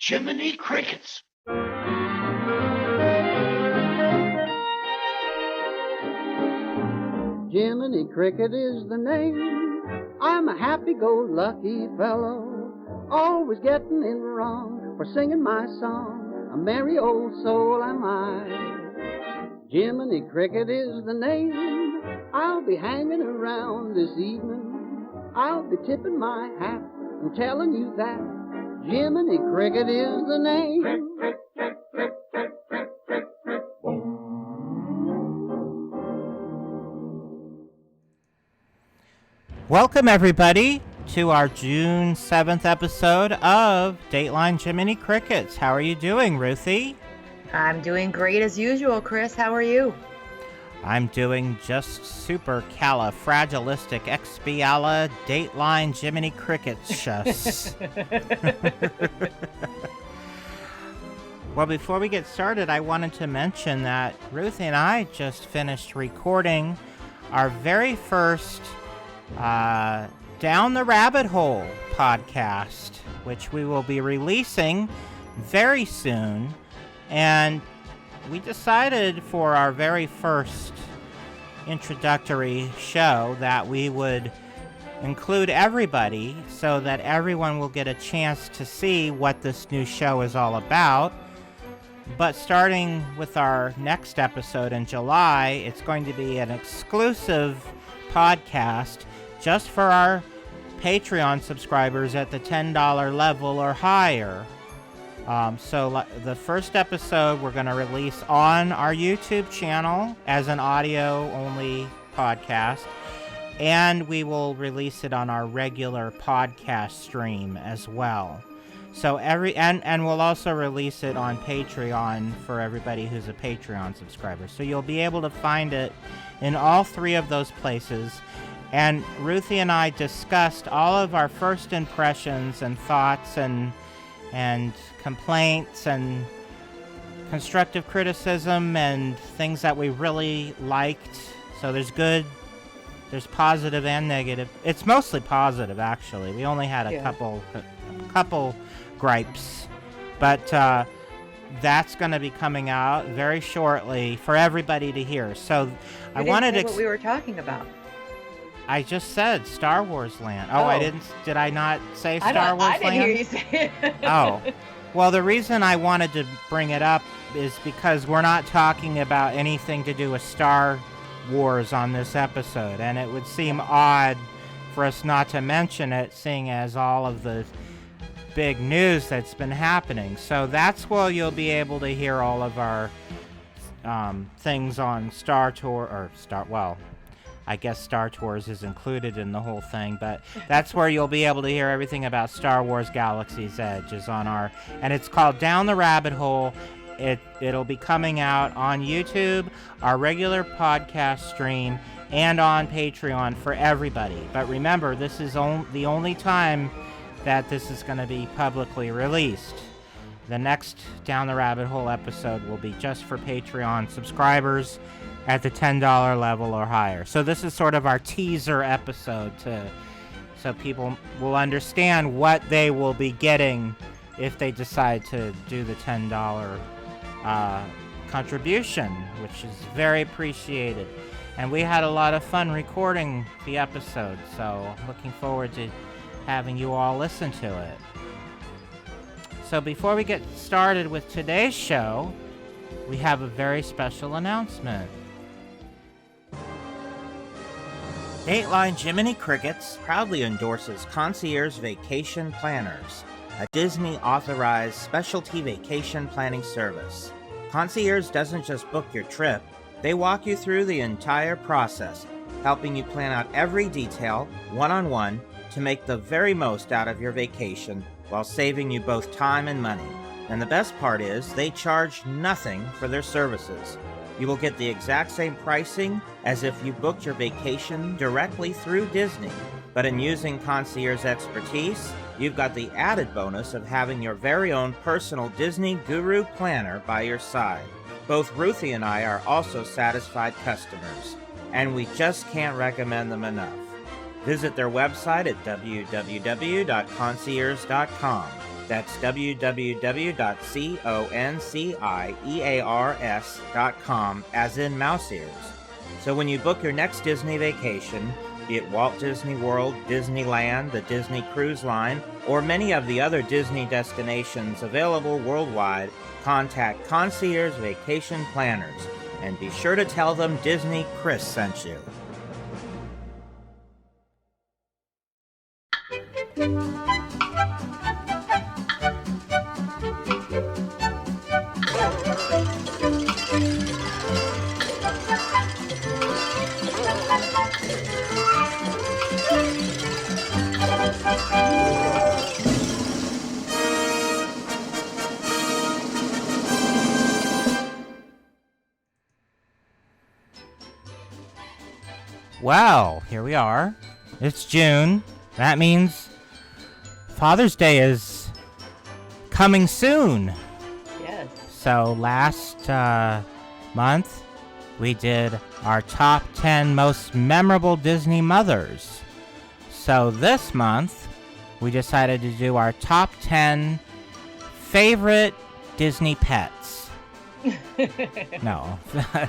Jiminy Crickets. Jiminy Cricket is the name. I'm a happy-go-lucky fellow, always getting in wrong for singing my song. A merry old soul am I. Jiminy Cricket is the name. I'll be hanging around this evening. I'll be tipping my hat and telling you that Jiminy Cricket is the name. Welcome, everybody, to our June 7th episode of Dateline Jiminy Crickets. How are you doing, Ruthie? I'm doing great as usual, Chris. How are you? I'm doing just super califragilistic Dateline Jiminy Crickets. Well, before we get started, I wanted to mention that Ruthie and I just finished recording our very first Down the Rabbit Hole podcast, which we will be releasing very soon. And we decided for our very first introductory show that we would include everybody so that everyone will get a chance to see what this new show is all about. But starting with our next episode in July, it's going to be an exclusive podcast just for our Patreon subscribers at the $10 level or higher. So the first episode we're going to release on our YouTube channel as an audio-only podcast, and we will release it on our regular podcast stream as well. So and we'll also release it on Patreon for everybody who's a Patreon subscriber. So you'll be able to find it in all three of those places. And Ruthie and I discussed all of our first impressions and thoughts and complaints and constructive criticism and things that we really liked. So there's positive and negative. It's mostly positive, actually. We only had a couple gripes, but that's going to be coming out very shortly for everybody to hear. So I wanted to what we were talking about. I just said Star Wars Land. Oh, I didn't. Did I not say Star Wars Land? I didn't hear you say it. Oh. Well, the reason I wanted to bring it up is because we're not talking about anything to do with Star Wars on this episode, and it would seem odd for us not to mention it, seeing as all of the big news that's been happening. So that's where you'll be able to hear all of our things on Star Tour, I guess Star Tours is included in the whole thing, but that's where you'll be able to hear everything about Star Wars Galaxy's Edge is on and it's called Down the Rabbit Hole. It'll be coming out on YouTube, our regular podcast stream, and on Patreon for everybody. But remember, this is the only time that this is going to be publicly released. The next Down the Rabbit Hole episode will be just for Patreon subscribers at the $10 level or higher. So this is sort of our teaser episode so people will understand what they will be getting if they decide to do the $10 contribution, which is very appreciated. And we had a lot of fun recording the episode, so looking forward to having you all listen to it. So before we get started with today's show, we have a very special announcement. Dateline Jiminy Crickets proudly endorses Concierge Vacation Planners, a Disney-authorized specialty vacation planning service. Concierge doesn't just book your trip, they walk you through the entire process, helping you plan out every detail, one-on-one, to make the very most out of your vacation while saving you both time and money. And the best part is, they charge nothing for their services. You will get the exact same pricing as if you booked your vacation directly through Disney. But in using Concierge's expertise, you've got the added bonus of having your very own personal Disney Guru planner by your side. Both Ruthie and I are also satisfied customers, and we just can't recommend them enough. Visit their website at www.concierge.com. That's www.concier's.com, as in mouse ears. So when you book your next Disney vacation, be it Walt Disney World, Disneyland, the Disney Cruise Line, or many of the other Disney destinations available worldwide, contact Concierge Vacation Planners and be sure to tell them Disney Chris sent you. Well, here we are. It's June. That means Father's Day is coming soon. Yes. So last month, we did our top 10 most memorable Disney mothers. So this month, we decided to do our top 10 favorite Disney pets. No,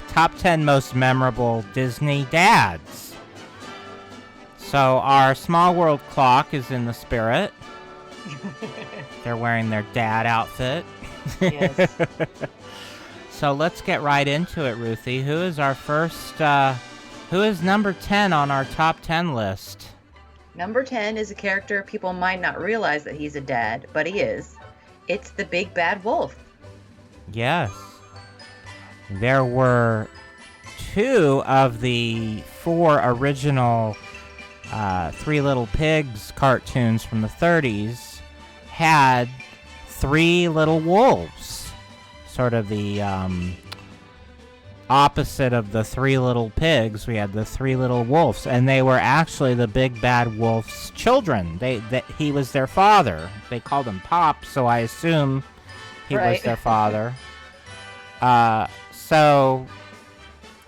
top 10 most memorable Disney dads. So our Small World clock is in the spirit. They're wearing their dad outfit. Yes. So let's get right into it, Ruthie. Who is our first, who is number 10 on our top 10 list? Number 10 is a character people might not realize that he's a dad, but he is. It's the Big Bad Wolf. Yes. There were 2 of the 4 original Three Little Pigs cartoons from the 30s had 3 little wolves. Sort of the opposite of the 3 Little Pigs. We had the 3 Little Wolves, and they were actually the Big Bad Wolf's children. He was their father. They called him Pop, so I assume he was their father. So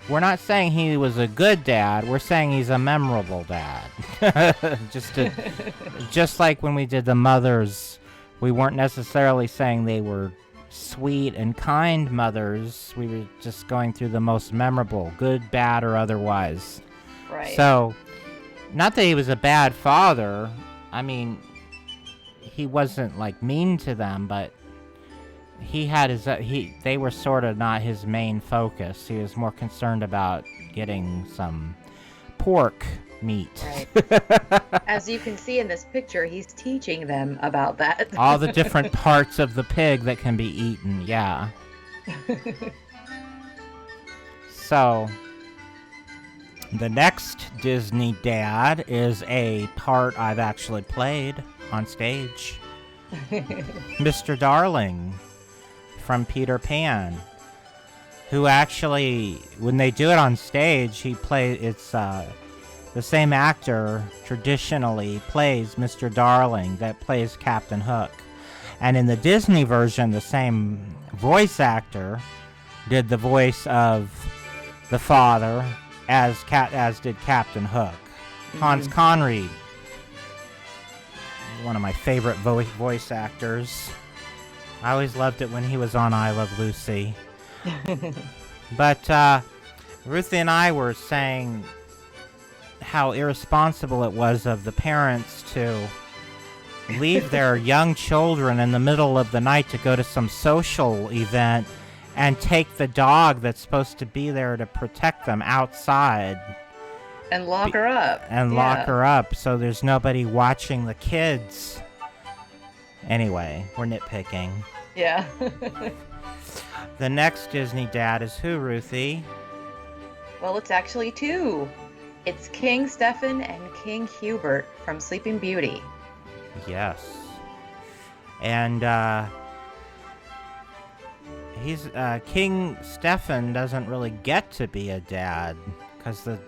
we're not saying he was a good dad. We're saying he's a memorable dad. Just like when we did the mothers, we weren't necessarily saying they were sweet and kind mothers. We were just going through the most memorable, good, bad, or otherwise. Right. So, not that he was a bad father. I mean, he wasn't like mean to them, but he had his they were sort of not his main focus. He was more concerned about getting some pork meat. Right. As you can see in this picture, he's teaching them about that. All the different parts of the pig that can be eaten, yeah. So, the next Disney dad is a part I've actually played on stage. Mr. Darling from Peter Pan, who actually, when they do it on stage, it's the same actor traditionally plays Mr. Darling that plays Captain Hook. And in the Disney version, the same voice actor did the voice of the father as did Captain Hook. Mm-hmm. Hans Conried, one of my favorite voice actors. I always loved it when he was on I Love Lucy. But Ruthie and I were saying how irresponsible it was of the parents to leave their young children in the middle of the night to go to some social event and take the dog that's supposed to be there to protect them outside. And lock her up. And lock her up so there's nobody watching the kids. Anyway, we're nitpicking. Yeah. The next Disney dad is who, Ruthie? Well, it's actually 2. It's King Stephen and King Hubert from Sleeping Beauty. Yes. And King Stephen doesn't really get to be a dad, because the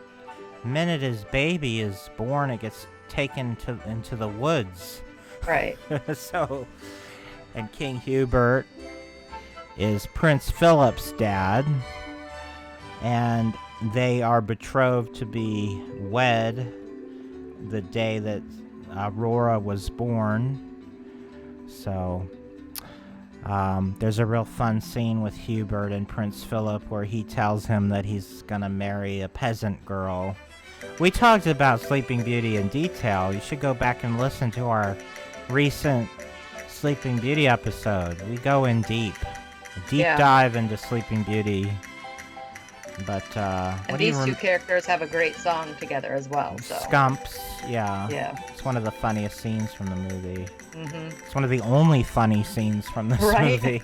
minute his baby is born, it gets taken into the woods. Right. So, and King Hubert is Prince Philip's dad, and they are betrothed to be wed the day that Aurora was born. So there's a real fun scene with Hubert and Prince Philip where he tells him that he's gonna marry a peasant girl. We talked about Sleeping Beauty in detail. You should go back and listen to our recent Sleeping Beauty episode. We go in deep. A deep dive into Sleeping Beauty. But, and these two characters have a great song together as well. So. Scumps, yeah. Yeah. It's one of the funniest scenes from the movie. Mm-hmm. It's one of the only funny scenes from this movie.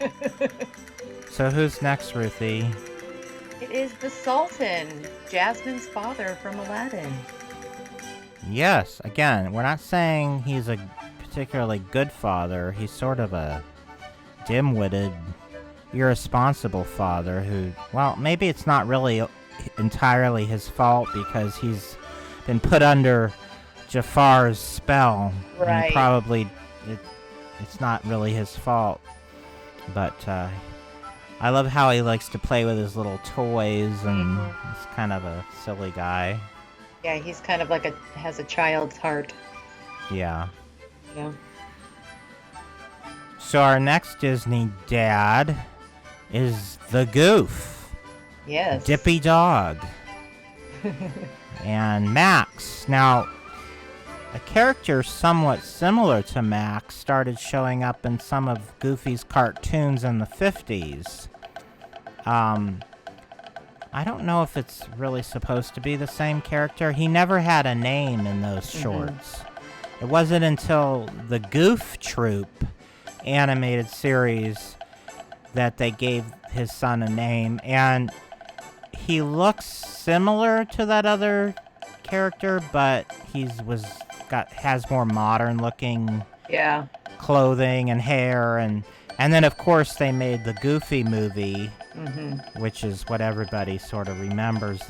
So who's next, Ruthie? It is the Sultan, Jasmine's father from Aladdin. Yes, again, we're not saying he's a particularly good father. He's sort of a dim-witted, irresponsible father who, well, maybe it's not really entirely his fault because he's been put under Jafar's spell. Right. And probably it's not really his fault. But I love how he likes to play with his little toys, and he's kind of a silly guy. Yeah, he's kind of like has a child's heart. Yeah. Yeah. So our next Disney dad is the Goof. Yes. Dippy Dog. And Max. Now, a character somewhat similar to Max started showing up in some of Goofy's cartoons in the 50s. I don't know if it's really supposed to be the same character. He never had a name in those shorts. It wasn't until the Goof Troop animated series that they gave his son a name, and he looks similar to that other character, but has more modern looking clothing and hair, and then of course they made the Goofy movie, which is what everybody sort of remembers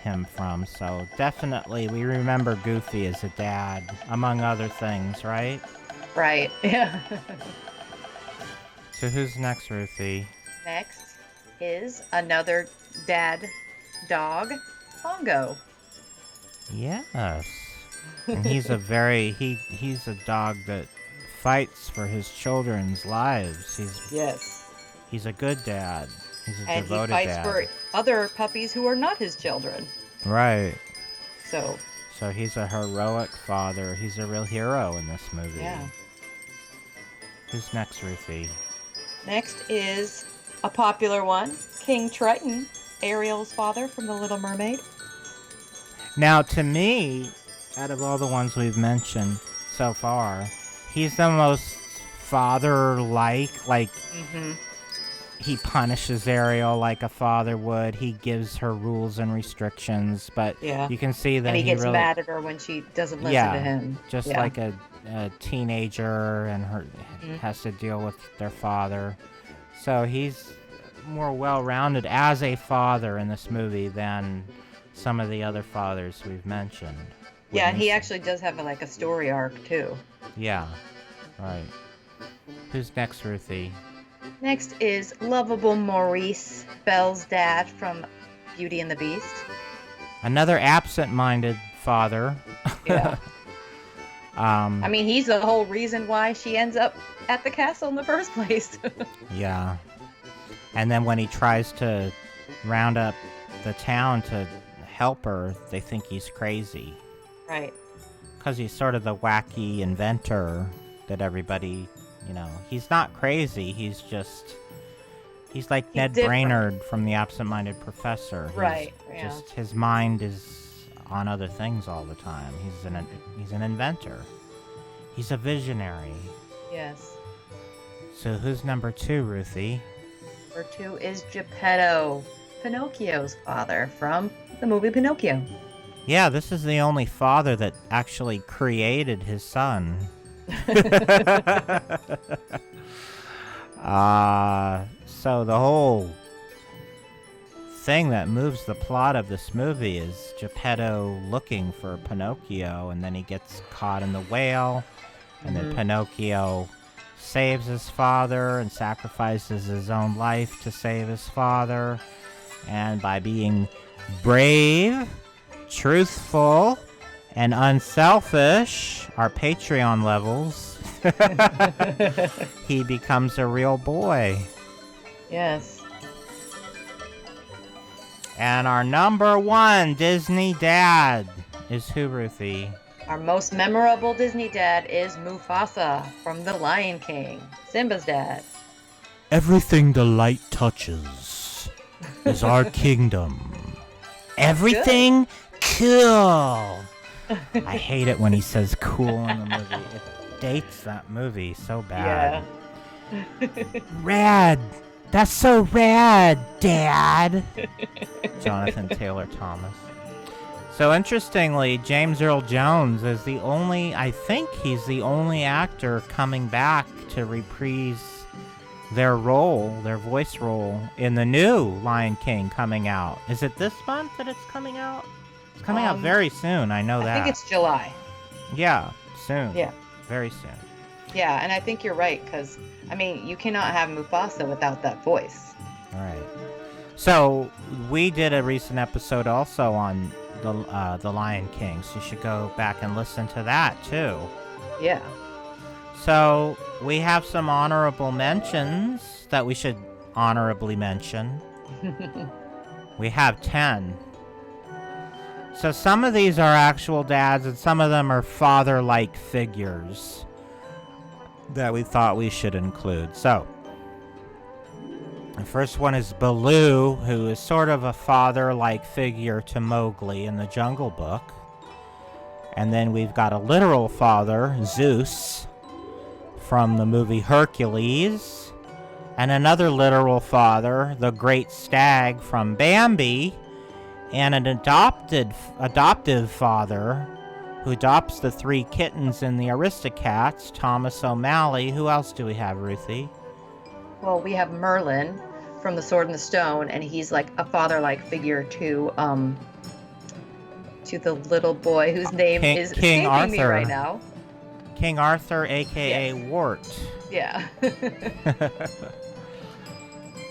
him from. So definitely we remember Goofy as a dad, among other things, right? Right. Yeah. So who's next, Ruthie? Next is another dad dog, Pongo. Yes. And he's he's a dog that fights for his children's lives. He's a good dad. He's a devoted dad. And he fights for other puppies who are not his children. Right. So he's a heroic father. He's a real hero in this movie. Yeah. Who's next, Ruthie? Next is a popular one, King Triton, Ariel's father from The Little Mermaid. Now, to me, out of all the ones we've mentioned so far, he's the most father-like. He punishes Ariel like a father would. He gives her rules and restrictions, but you can see that he gets really mad at her when she doesn't listen to him. Just like a teenager, and her has to deal with their father. So he's more well-rounded as a father in this movie than some of the other fathers we've mentioned. Yeah, he actually does have a story arc too. Yeah, right. Who's next, Ruthie? Next is lovable Maurice, Belle's dad from Beauty and the Beast. Another absent-minded father. Yeah. I mean, he's the whole reason why she ends up at the castle in the first place. Yeah. And then when he tries to round up the town to help her, they think he's crazy. Right. Because he's sort of the wacky inventor that everybody, he's not crazy. He's like Ned Brainerd from The Absent-Minded Professor. Right. Just his mind is on other things all the time. He's an inventor. He's a visionary. Yes. So who's number 2, Ruthie? Number 2 is Geppetto, Pinocchio's father from the movie Pinocchio. Yeah, this is the only father that actually created his son. So the whole thing that moves the plot of this movie is Geppetto looking for Pinocchio, and then he gets caught in the whale, and then Pinocchio saves his father and sacrifices his own life to save his father, and by being brave, truthful, and unselfish, our Patreon levels, He becomes a real boy. Yes. And our number one Disney dad is who, Ruthie? Our most memorable Disney dad is Mufasa from The Lion King, Simba's dad. Everything the light touches is our kingdom. Everything cool. I hate it when he says cool in the movie. It dates that movie so bad. Yeah. Rad. That's so rad, Dad. Jonathan Taylor Thomas. So interestingly, James Earl Jones is I think he's the only actor coming back to reprise their voice role in the new Lion King coming out. Is it this month that it's coming out? It's coming out very soon, I know that. I think it's July. Yeah, soon. Yeah. Very soon. Yeah, and I think you're right, because, I mean, you cannot have Mufasa without that voice. All right. So, we did a recent episode also on the Lion King, so you should go back and listen to that, too. Yeah. So, we have some honorable mentions that we should honorably mention. We have 10. So some of these are actual dads, and some of them are father-like figures that we thought we should include. So, the first one is Baloo, who is sort of a father-like figure to Mowgli in the Jungle Book. And then we've got a literal father, Zeus, from the movie Hercules. And another literal father, the Great Stag from Bambi. And an adoptive father who adopts the 3 kittens in the Aristocats, Thomas O'Malley. Who else do we have, Ruthie? Well, we have Merlin from The Sword and the Stone, and he's like a father-like figure to the little boy whose name is King escaping Arthur. me right now. King Arthur, a.k.a. Yes. Wart. Yeah.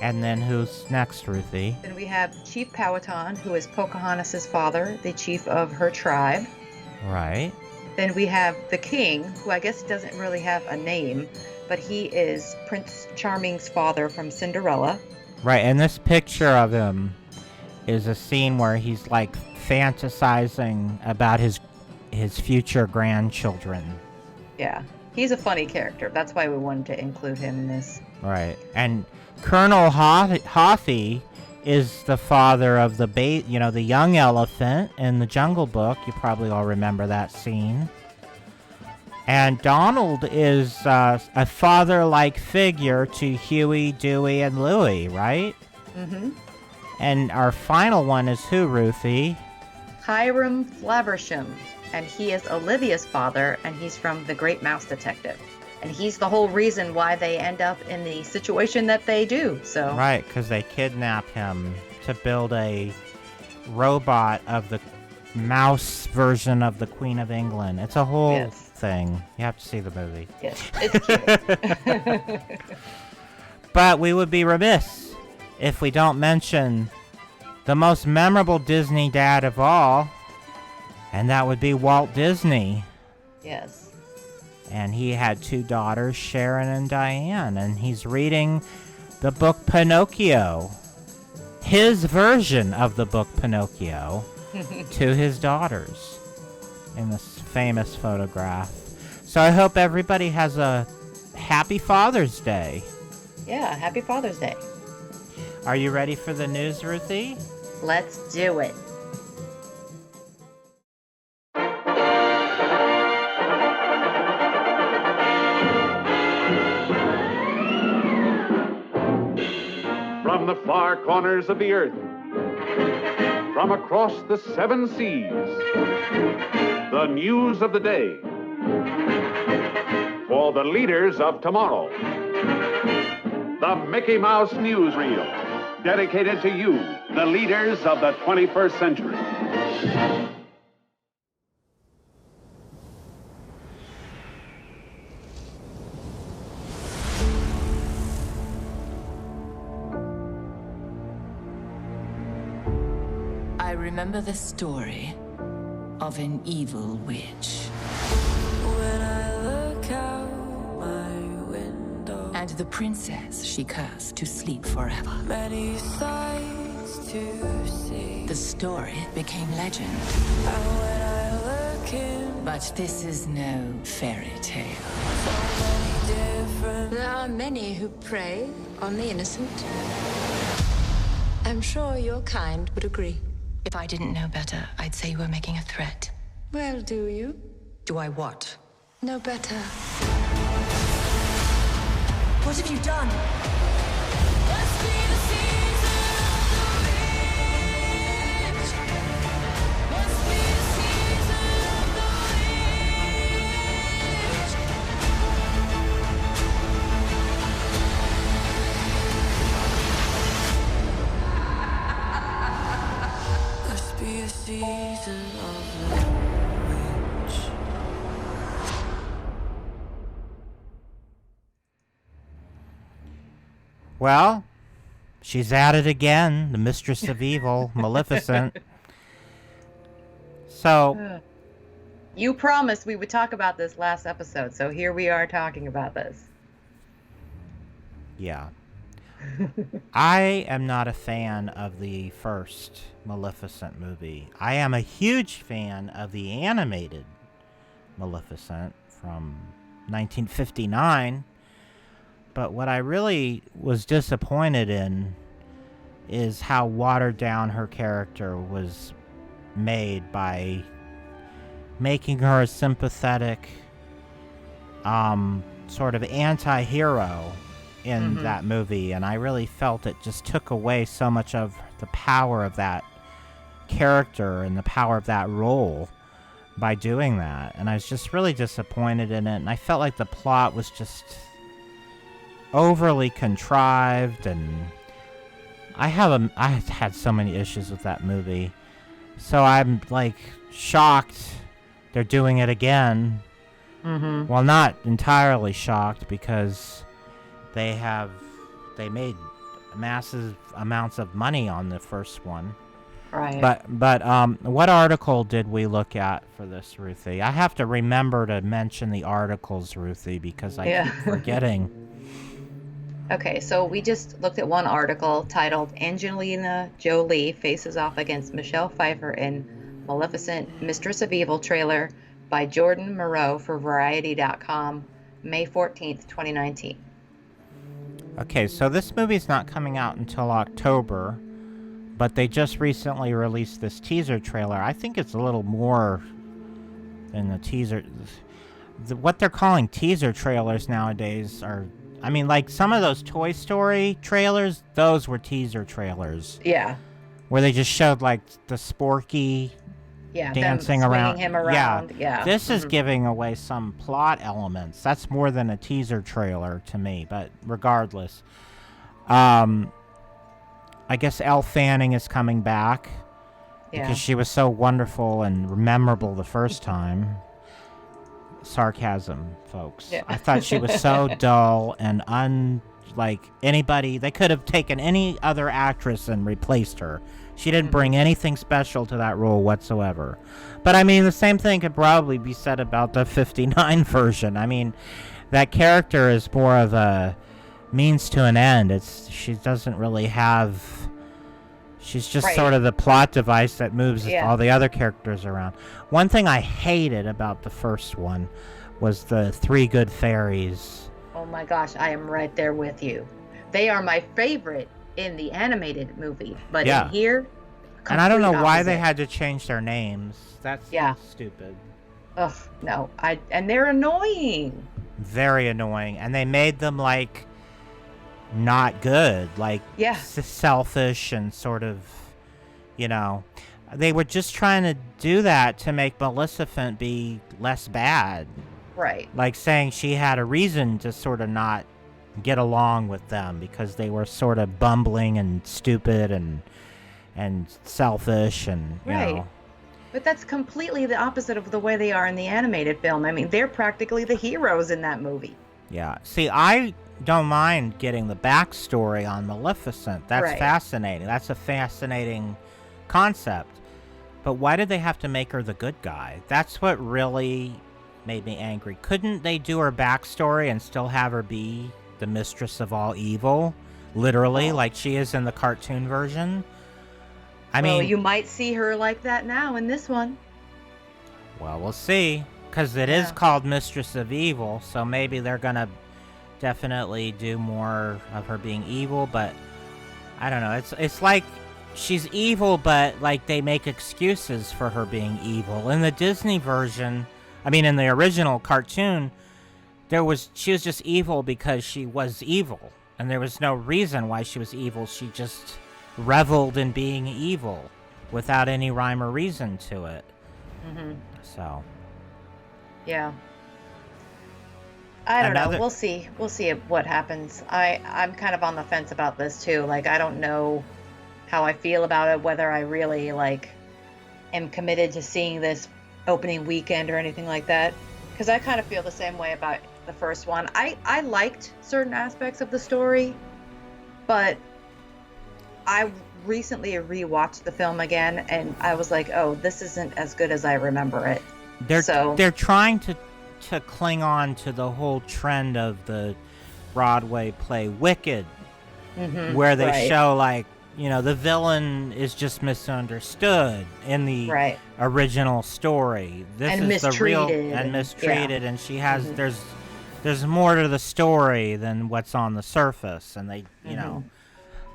And then who's next, Ruthie? Then we have Chief Powhatan, who is Pocahontas' father, the chief of her tribe. Right. Then we have the king, who I guess doesn't really have a name, but he is Prince Charming's father from Cinderella. Right, and this picture of him is a scene where he's like fantasizing about his future grandchildren. Yeah, he's a funny character. That's why we wanted to include him in this. Right, and Colonel Hothie is the father of the young elephant in the Jungle Book. You probably all remember that scene. And Donald is a father-like figure to Huey, Dewey, and Louie, right? Mm-hmm. And our final one is who, Ruthie? Hiram Flaversham, and he is Olivia's father, and he's from The Great Mouse Detective. And he's the whole reason why they end up in the situation that they do. So Right, because they kidnap him to build a robot of the mouse version of the Queen of England. It's a whole thing. You have to see the movie. Yes, it's cute. But we would be remiss if we don't mention the most memorable Disney dad of all, and that would be Walt Disney. Yes. And he had 2 daughters, Sharon and Diane, and he's reading the book Pinocchio, his version of the book Pinocchio, to his daughters in this famous photograph. So I hope everybody has a happy Father's Day. Yeah, happy Father's Day. Are you ready for the news, Ruthie? Let's do it. From the far corners of the earth, from across the 7 seas, the news of the day for the leaders of tomorrow. The Mickey Mouse Newsreel, dedicated to you, the leaders of the 21st century. I remember the story of an evil witch. When I look out and the princess she cursed to sleep forever. Many sights to see. The story became legend. And when I look in, But this is no fairy tale. so many different. There are many who prey on the innocent. I'm sure your kind would agree. If I didn't know better, I'd say you were making a threat. Well, do you? Do I what? No better. What have you done? Must be the season of the witch. Must be the season of the witch. Must be a season of the witch. Well, she's at it again, the mistress of evil, Maleficent. So, You promised we would talk about this last episode, so here we are talking about this. yeah. I am not a fan of the first Maleficent movie. I am a huge fan of the animated Maleficent from 1959. But what I really was disappointed in is how watered down her character was made by making her a sympathetic, sort of anti-hero in that movie. And I really felt it just took away so much of the power of that character and the power of that role by doing that. And I was just really disappointed in it. And I felt like the plot was just overly contrived, and I had so many issues with that movie. So I'm like shocked they're doing it again. Well, not entirely shocked, because they made massive amounts of money on the first one. Right. But what article did we look at for this, Ruthie? I have to remember to mention the articles, Ruthie, because I keep forgetting. Okay, so we just looked at one article titled Angelina Jolie Faces Off Against Michelle Pfeiffer in Maleficent Mistress of Evil trailer by Jordan Moreau for Variety.com, May 14th, 2019. Okay, so this movie's not coming out until October, but they just recently released this teaser trailer. I think it's a little more than the teaser. What they're calling teaser trailers nowadays are... I mean, like, some of those Toy Story trailers, those were teaser trailers. Yeah. Where they just showed, like, the Sporky dancing them around. swinging him around. Yeah. This is giving away some plot elements. That's more than a teaser trailer to me, but regardless. I guess Elle Fanning is coming back. Because she was so wonderful and memorable the first time. Sarcasm, folks. Yeah. I thought she was so dull and unlike anybody. They could have taken any other actress and replaced her. She didn't bring anything special to that role whatsoever. But I mean, the same thing could probably be said about the 59 version. I mean, that character is more of a means to an end. She doesn't really have... She's just sort of the plot device that moves all the other characters around. One thing I hated about the first one was the three good fairies. Oh my gosh, I am right there with you. They are my favorite in the animated movie, but in here, and I don't know why they opposite. had to change their names. That's stupid. Ugh, no. And they're annoying. Very annoying. And they made them, like, not good. Like, selfish and sort of, you know. They were just trying to do that to make Maleficent be less bad. Right. Like saying she had a reason to sort of not get along with them because they were sort of bumbling and stupid and selfish and, you know. But that's completely the opposite of the way they are in the animated film. I mean, they're practically the heroes in that movie. Yeah. See, I don't mind getting the backstory on Maleficent. That's fascinating. That's a fascinating concept. But why did they have to make her the good guy? That's what really made me angry. Couldn't they do her backstory and still have her be the mistress of all evil, literally, like she is in the cartoon version. I mean, you might see her like that now in this one. Well, we'll see, because it is called Mistress of Evil, so maybe they're gonna definitely do more of her being evil, but I don't know. It's like she's evil, but like they make excuses for her being evil. In the Disney version, I mean, in the original cartoon, she was just evil because she was evil, and there was no reason why she was evil. She just reveled in being evil without any rhyme or reason to it. So, yeah. I don't know. We'll see. We'll see what happens. I'm kind of on the fence about this too. Like, I don't know how I feel about it, whether I really like am committed to seeing this opening weekend or anything like that. Because I kind of feel the same way about the first one. I liked certain aspects of the story, but I recently rewatched the film again, and I was like, oh, this isn't as good as I remember it. They're trying to cling on to the whole trend of the Broadway play Wicked, where they show, like, you know, the villain is just misunderstood in the original story. This is the real and mistreated, and she has there's more to the story than what's on the surface, and they, you know.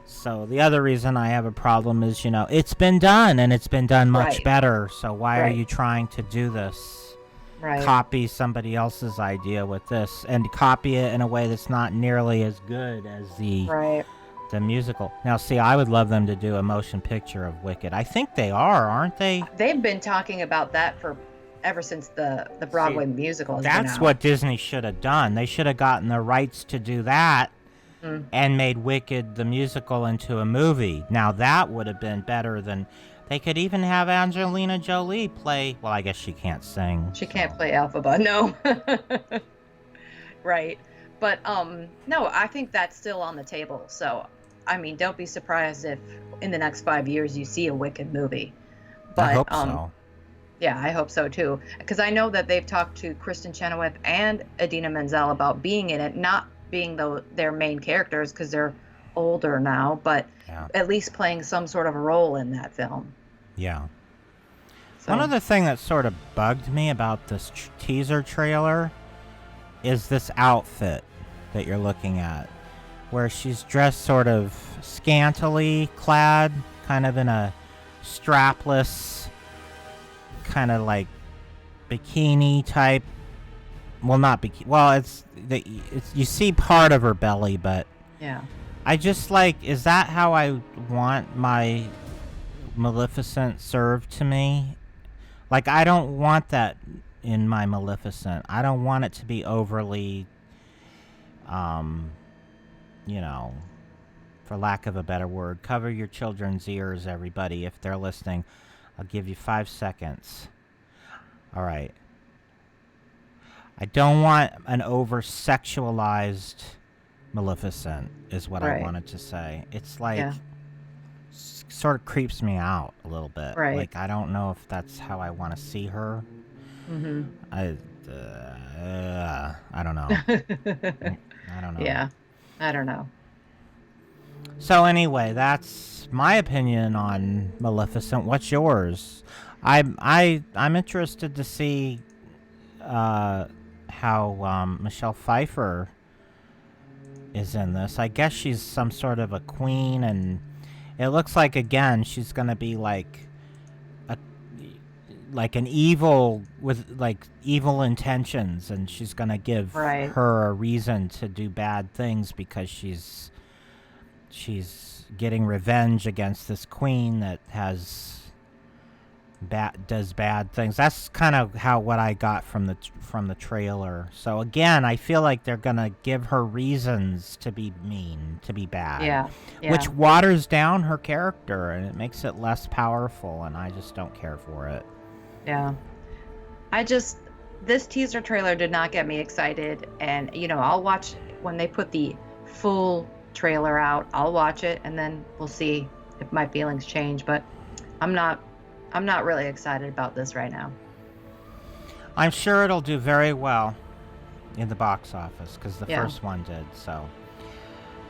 So the other reason I have a problem is, you know, it's been done, and it's been done much better. So why are you trying to do this? Copy somebody else's idea with this, and copy it in a way that's not nearly as good as the musical. Now, see, I would love them to do a motion picture of Wicked. I think they are, aren't they? They've been talking about that ever since the Broadway musical has been out. That's what Disney should have done. They should have gotten the rights to do that and made Wicked the musical into a movie. Now, that would have been better than... They could even have Angelina Jolie play... Well, I guess she can't sing. She can't play Elphaba, no. Right. But, no, I think that's still on the table. So, I mean, don't be surprised if in the next 5 years you see a Wicked movie. But, I hope so. Yeah, I hope so, too. Because I know that they've talked to Kristen Chenoweth and Idina Menzel about being in it, not being their main characters because they're older now, but at least playing some sort of role in that film. Yeah. So. One other thing that sort of bugged me about this teaser trailer is this outfit that you're looking at, where she's dressed sort of scantily clad, kind of in a strapless, kind of like bikini type. Well, not bikini. Well, it's you see part of her belly, but I just like. Is that how I want my Maleficent served to me? Like, I don't want that in my Maleficent. I don't want it to be overly, you know, for lack of a better word. Cover your children's ears, everybody, if they're listening. I'll give you 5 seconds. All right. I don't want an over-sexualized Maleficent, is what I wanted to say. It's like, sort of creeps me out a little bit. Like, I don't know if that's how I want to see her. I don't know. I don't know. Yeah, I don't know. So anyway, that's my opinion on Maleficent. What's yours? I'm interested to see how Michelle Pfeiffer is in this. I guess she's some sort of a queen, and it looks like, again, she's gonna be like an evil with like evil intentions, and she's gonna give her a reason to do bad things because she's getting revenge against this queen that does bad things. That's kind of what I got from the trailer. So again, I feel like they're gonna give her reasons to be mean, to be bad, which waters down her character and it makes it less powerful, and I just don't care for it. Yeah, this teaser trailer did not get me excited, and you know, I'll watch when they put the full trailer out. I'll watch it, and then we'll see if my feelings change. But I'm not really excited about this right now. I'm sure it'll do very well. in the box office, because the Yeah. first one did. So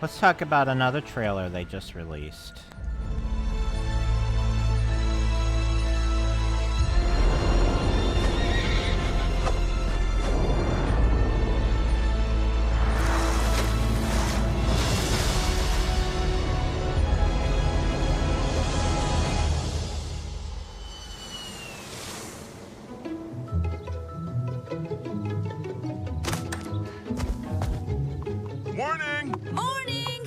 let's talk about another trailer they just released. Morning! Morning!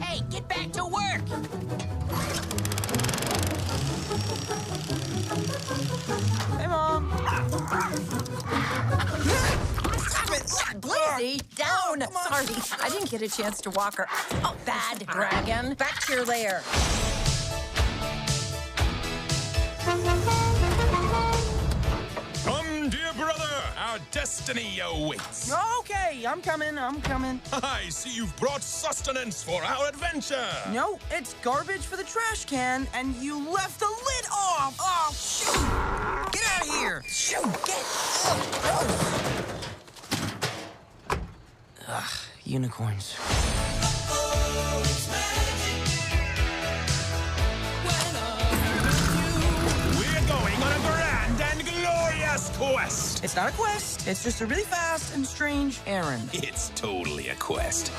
Hey, get back to work! Hey, Mom! Stop it! Blizzy, down! Sorry, I didn't get a chance to walk her. Oh, bad dragon! Back to your lair. Come, dear brother! Our destiny awaits. Okay, I'm coming. I see you've brought sustenance for our adventure. No, it's garbage for the trash can, and you left the lid off! Oh, shoot! Get out of here! Shoot! Get out! Ugh, unicorns. We're going on a grand and glorious quest. It's not a quest. It's just a really fast and strange errand. It's totally a quest.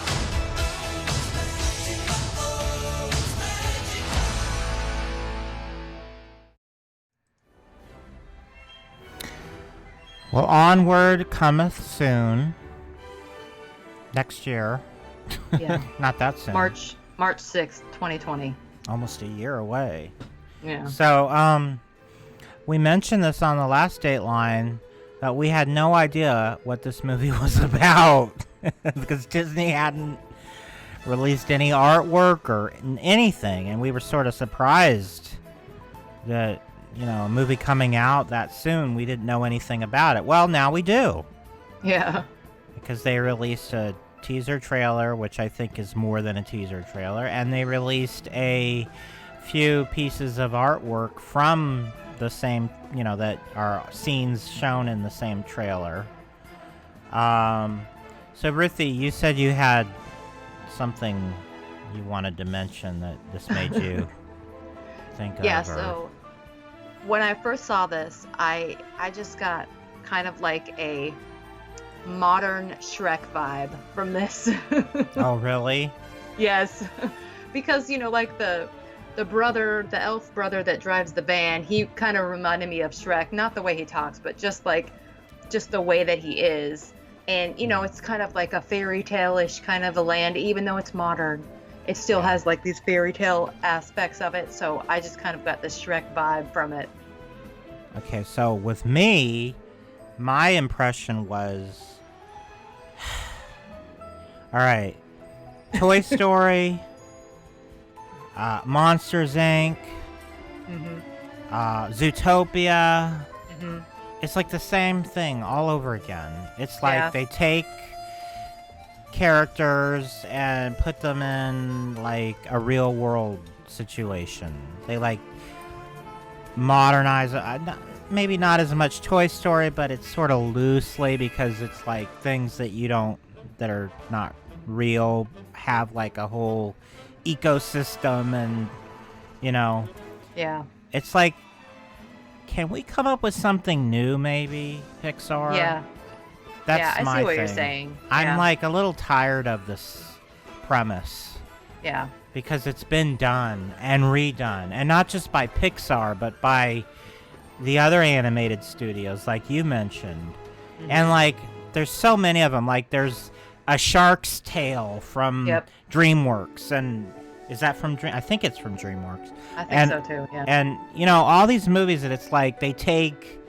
Well, Onward cometh soon. Next year. Yeah. Not that soon. March 6th, 2020. Almost a year away. Yeah. So, we mentioned this on the last Dateline, that we had no idea what this movie was about. Because Disney hadn't released any artwork or anything. And we were sort of surprised that, a movie coming out that soon, we didn't know anything about it. Well, now we do. Yeah. Because they released a teaser trailer, which I think is more than a teaser trailer, and they released a few pieces of artwork from the same, that are scenes shown in the same trailer. So Ruthie, you said you had something you wanted to mention that this made you think of. Yeah, or- so when I first saw this, I just got kind of like a modern Shrek vibe from this. Oh, really? Yes. Because, like the elf brother that drives the van, he kind of reminded me of Shrek. Not the way he talks, but just the way that he is. And, it's kind of like a fairy tale-ish kind of a land, even though it's modern. It still has like these fairy tale aspects of it. So I just kind of got the Shrek vibe from it. Okay, so with me, my impression was... Alright. Toy Story, Monsters, Inc., Zootopia. It's like the same thing all over again. It's like they take characters and put them in like a real world situation. They like modernize it. Maybe not as much Toy Story, but it's sort of loosely, because it's like things that that are not real have like a whole ecosystem, and Yeah. it's like, can we come up with something new, maybe, Pixar? Yeah. That's Yeah, I my see what thing. you're saying. I'm Yeah. like a little tired of this premise, Yeah. because it's been done and redone, and not just by Pixar, but by the other animated studios, like you mentioned. And like, there's so many of them. Like, there's A Shark's Tale from DreamWorks, and is that from I think it's from DreamWorks. I think so too, yeah. And, all these movies that it's like they take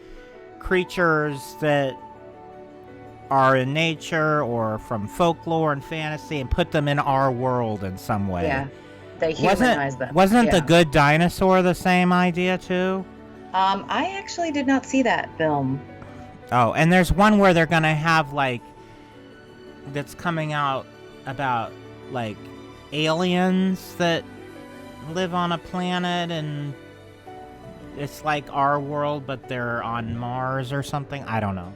creatures that are in nature or from folklore and fantasy and put them in our world in some way. Yeah. They humanize them. Wasn't The Good Dinosaur the same idea too? I actually did not see that film. Oh, and there's one where they're gonna have like, that's coming out about like aliens that live on a planet and it's like our world, but they're on Mars or something. I don't know.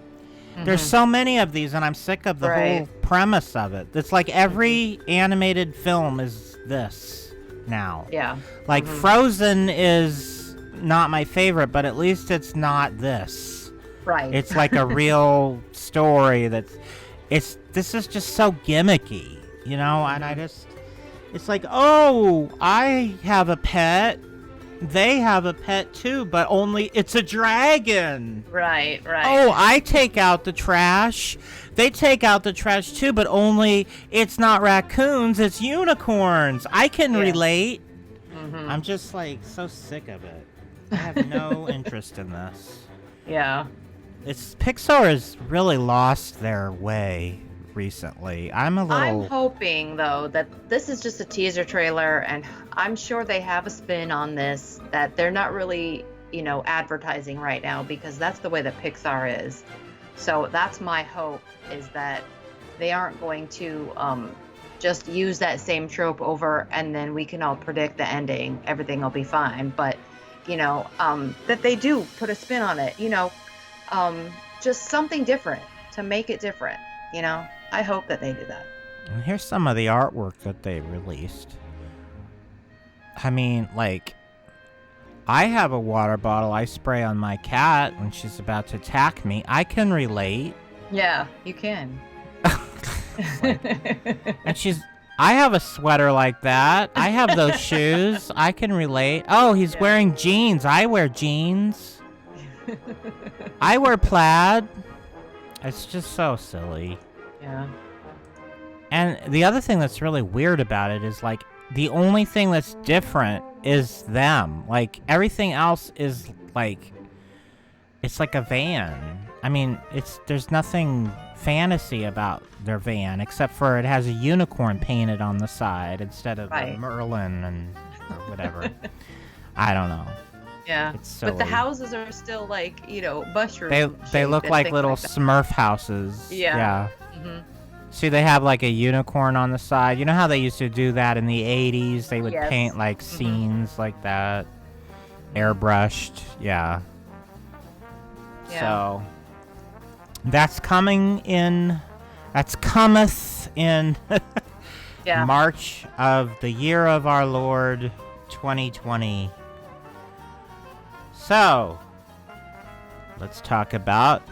There's so many of these, and I'm sick of the whole premise of it. It's like every animated film is this now. Yeah. Like Frozen is not my favorite, but at least it's not this. Right. It's like a real story this is just so gimmicky, you know, and it's like, oh, I have a pet. They have a pet too, but only it's a dragon. Right. Oh, I take out the trash. They take out the trash too, but only it's not raccoons, it's unicorns. I can relate. I'm just like so sick of it. I have no interest in this. Yeah. Pixar has really lost their way recently. I'm hoping though that this is just a teaser trailer, and I'm sure they have a spin on this that they're not really, advertising right now, because that's the way that Pixar is. So that's my hope, is that they aren't going to just use that same trope over and then we can all predict the ending, everything will be fine. But that they do put a spin on it, just something different to make it different. I hope that they do that. And here's some of the artwork that they released. I mean, like, I have a water bottle I spray on my cat when she's about to attack me. I can relate. Yeah, you can. And I have a sweater like that. I have those shoes. I can relate. Oh, he's wearing jeans. I wear jeans. I wear plaid. It's just so silly. Yeah. And the other thing that's really weird about it is, like, the only thing that's different is them. Like, everything else is, like, it's like a van. I mean, there's nothing fantasy about their van, except for it has a unicorn painted on the side instead of a Merlin or whatever. I don't know. Yeah, but the houses are still like, mushroom. They look like little Smurf houses. Yeah. See, they have like a unicorn on the side. You know how they used to do that in the 80s? They would paint like scenes like that, airbrushed. Yeah. So that's cometh in March of the year of our Lord 2020. So, let's talk about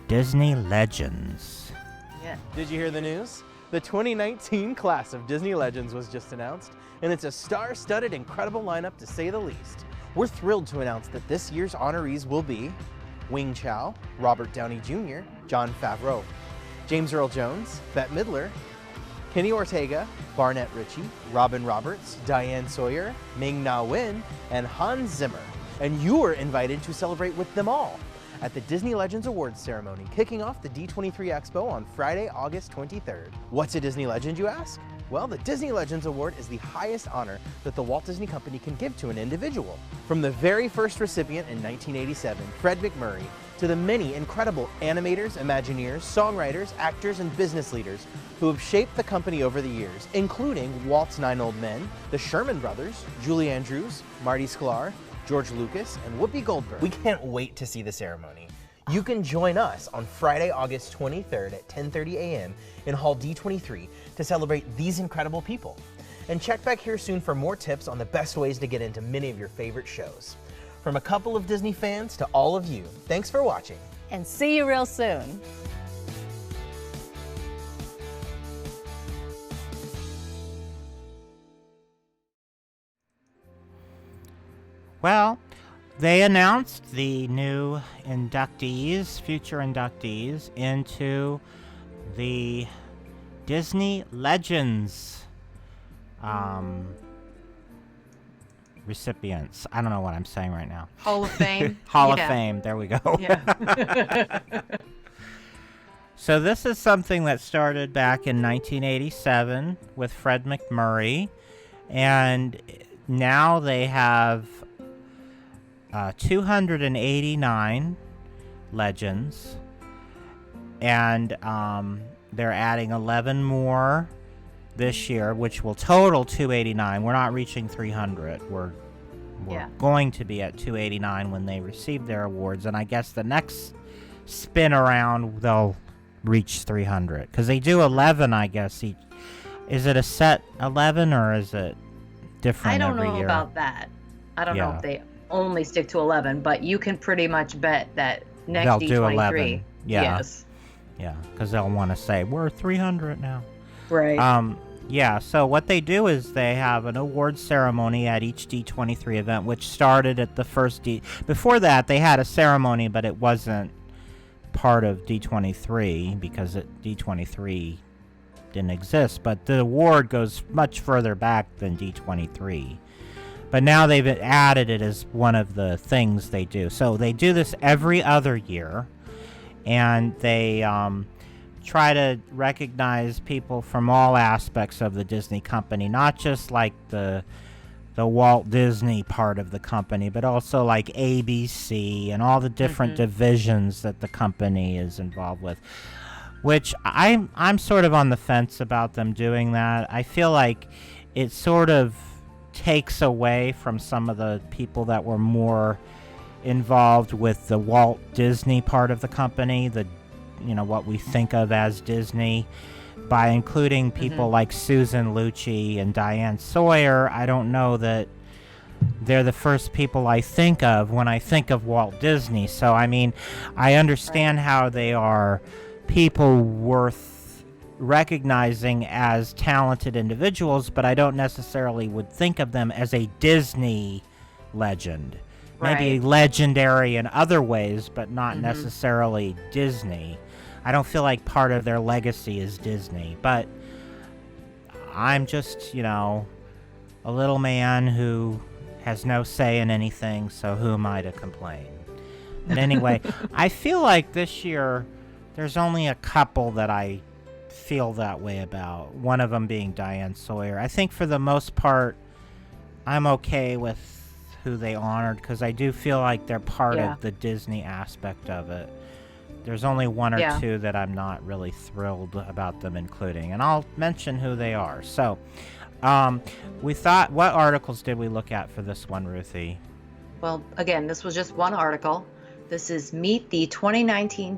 Disney Legends. Yeah. Did you hear the news? The 2019 class of Disney Legends was just announced, and it's a star-studded, incredible lineup to say the least. We're thrilled to announce that this year's honorees will be Wing Chow, Robert Downey Jr., Jon Favreau, James Earl Jones, Bette Midler, Kenny Ortega, Barnett Ritchie, Robin Roberts, Diane Sawyer, Ming-Na Wen, and Hans Zimmer. And you're invited to celebrate with them all at the Disney Legends Awards ceremony, kicking off the D23 Expo on Friday, August 23rd. What's a Disney Legend, you ask? Well, the Disney Legends Award is the highest honor that the Walt Disney Company can give to an individual. From the very first recipient in 1987, Fred McMurray, to the many incredible animators, Imagineers, songwriters, actors, and business leaders who have shaped the company over the years, including Walt's 9 Old Men, the Sherman Brothers, Julie Andrews, Marty Sklar, George Lucas, and Whoopi Goldberg. We can't wait to see the ceremony. You can join us on Friday, August 23rd at 10:30 a.m. in Hall D23 to celebrate these incredible people. And check back here soon for more tips on the best ways to get into many of your favorite shows. From a couple of Disney fans to all of you, thanks for watching. And see you real soon. Well, they announced the new inductees, future inductees, into the Disney Legends recipients. I don't know what I'm saying right now. Hall of Fame. Hall of Fame. There we go. Yeah. So this is something that started back in 1987 with Fred McMurray, and now they have 289 legends, and they're adding 11 more this year, which will total 289. We're not reaching 300. We're going to be at 289 when they receive their awards, and I guess the next spin around they'll reach 300 because they do 11, I guess. Each. Is it a set 11 or is it different every year? I don't know about that. I don't know if they only stick to 11, but you can pretty much bet that next they'll D23. Do 11. Yeah. Yes. Yeah, because they'll want to say we're 300 now. Right. Yeah, so what they do is they have an award ceremony at each D23 event, which started at the first D. Before that, they had a ceremony, but it wasn't part of D23 because D23 didn't exist. But the award goes much further back than D23. But now they've added it as one of the things they do. So they do this every other year, and they try to recognize people from all aspects of the Disney company, not just like the Walt Disney part of the company, but also like ABC and all the different divisions that the company is involved with. Which I'm sort of on the fence about them doing that. I feel like it sort of takes away from some of the people that were more involved with the Walt Disney part of the company, what we think of as Disney, by including people like Susan Lucci and Diane Sawyer. I don't know that they're the first people I think of when I think of Walt Disney. So, I mean, I understand how they are people worth recognizing as talented individuals, but I don't necessarily would think of them as a Disney legend. Maybe legendary in other ways, but not necessarily Disney. I don't feel like part of their legacy is Disney, but I'm just, a little man who has no say in anything, so who am I to complain? But anyway, I feel like this year there's only a couple that I feel that way about, one of them being Diane Sawyer. I think for the most part, I'm okay with who they honored because I do feel like they're part of the Disney aspect of it. There's only one or two that I'm not really thrilled about them including, and I'll mention who they are. So, we thought, what articles did we look at for this one, Ruthie? Well, again, this was just one article. This is Meet the 2019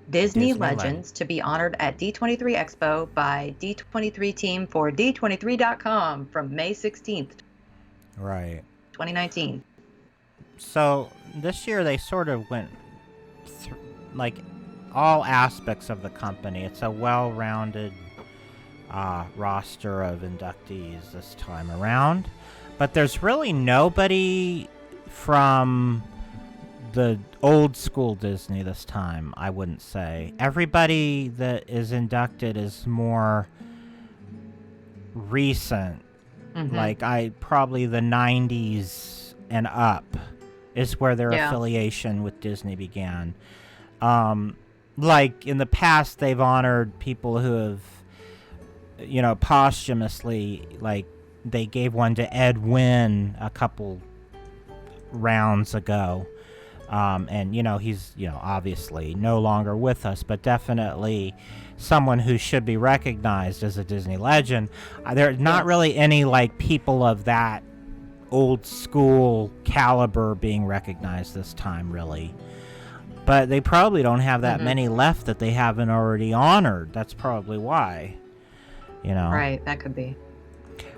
Disney Legends to be honored at D23 Expo by D23 team for D23.com from May 16th. Right. 2019. So this year they sort of went like all aspects of the company. It's a well-rounded roster of inductees this time around, but there's really nobody from the old school Disney this time, I wouldn't say. Everybody that is inducted is more recent. Like probably the 90s and up is where their affiliation with Disney began. Like in the past, they've honored people who have, posthumously, like they gave one to Ed Wynn a couple rounds ago. And, he's, obviously no longer with us, but definitely someone who should be recognized as a Disney legend. There's not really any, like, people of that old school caliber being recognized this time, really. But they probably don't have that many left that they haven't already honored. That's probably why, Right, that could be.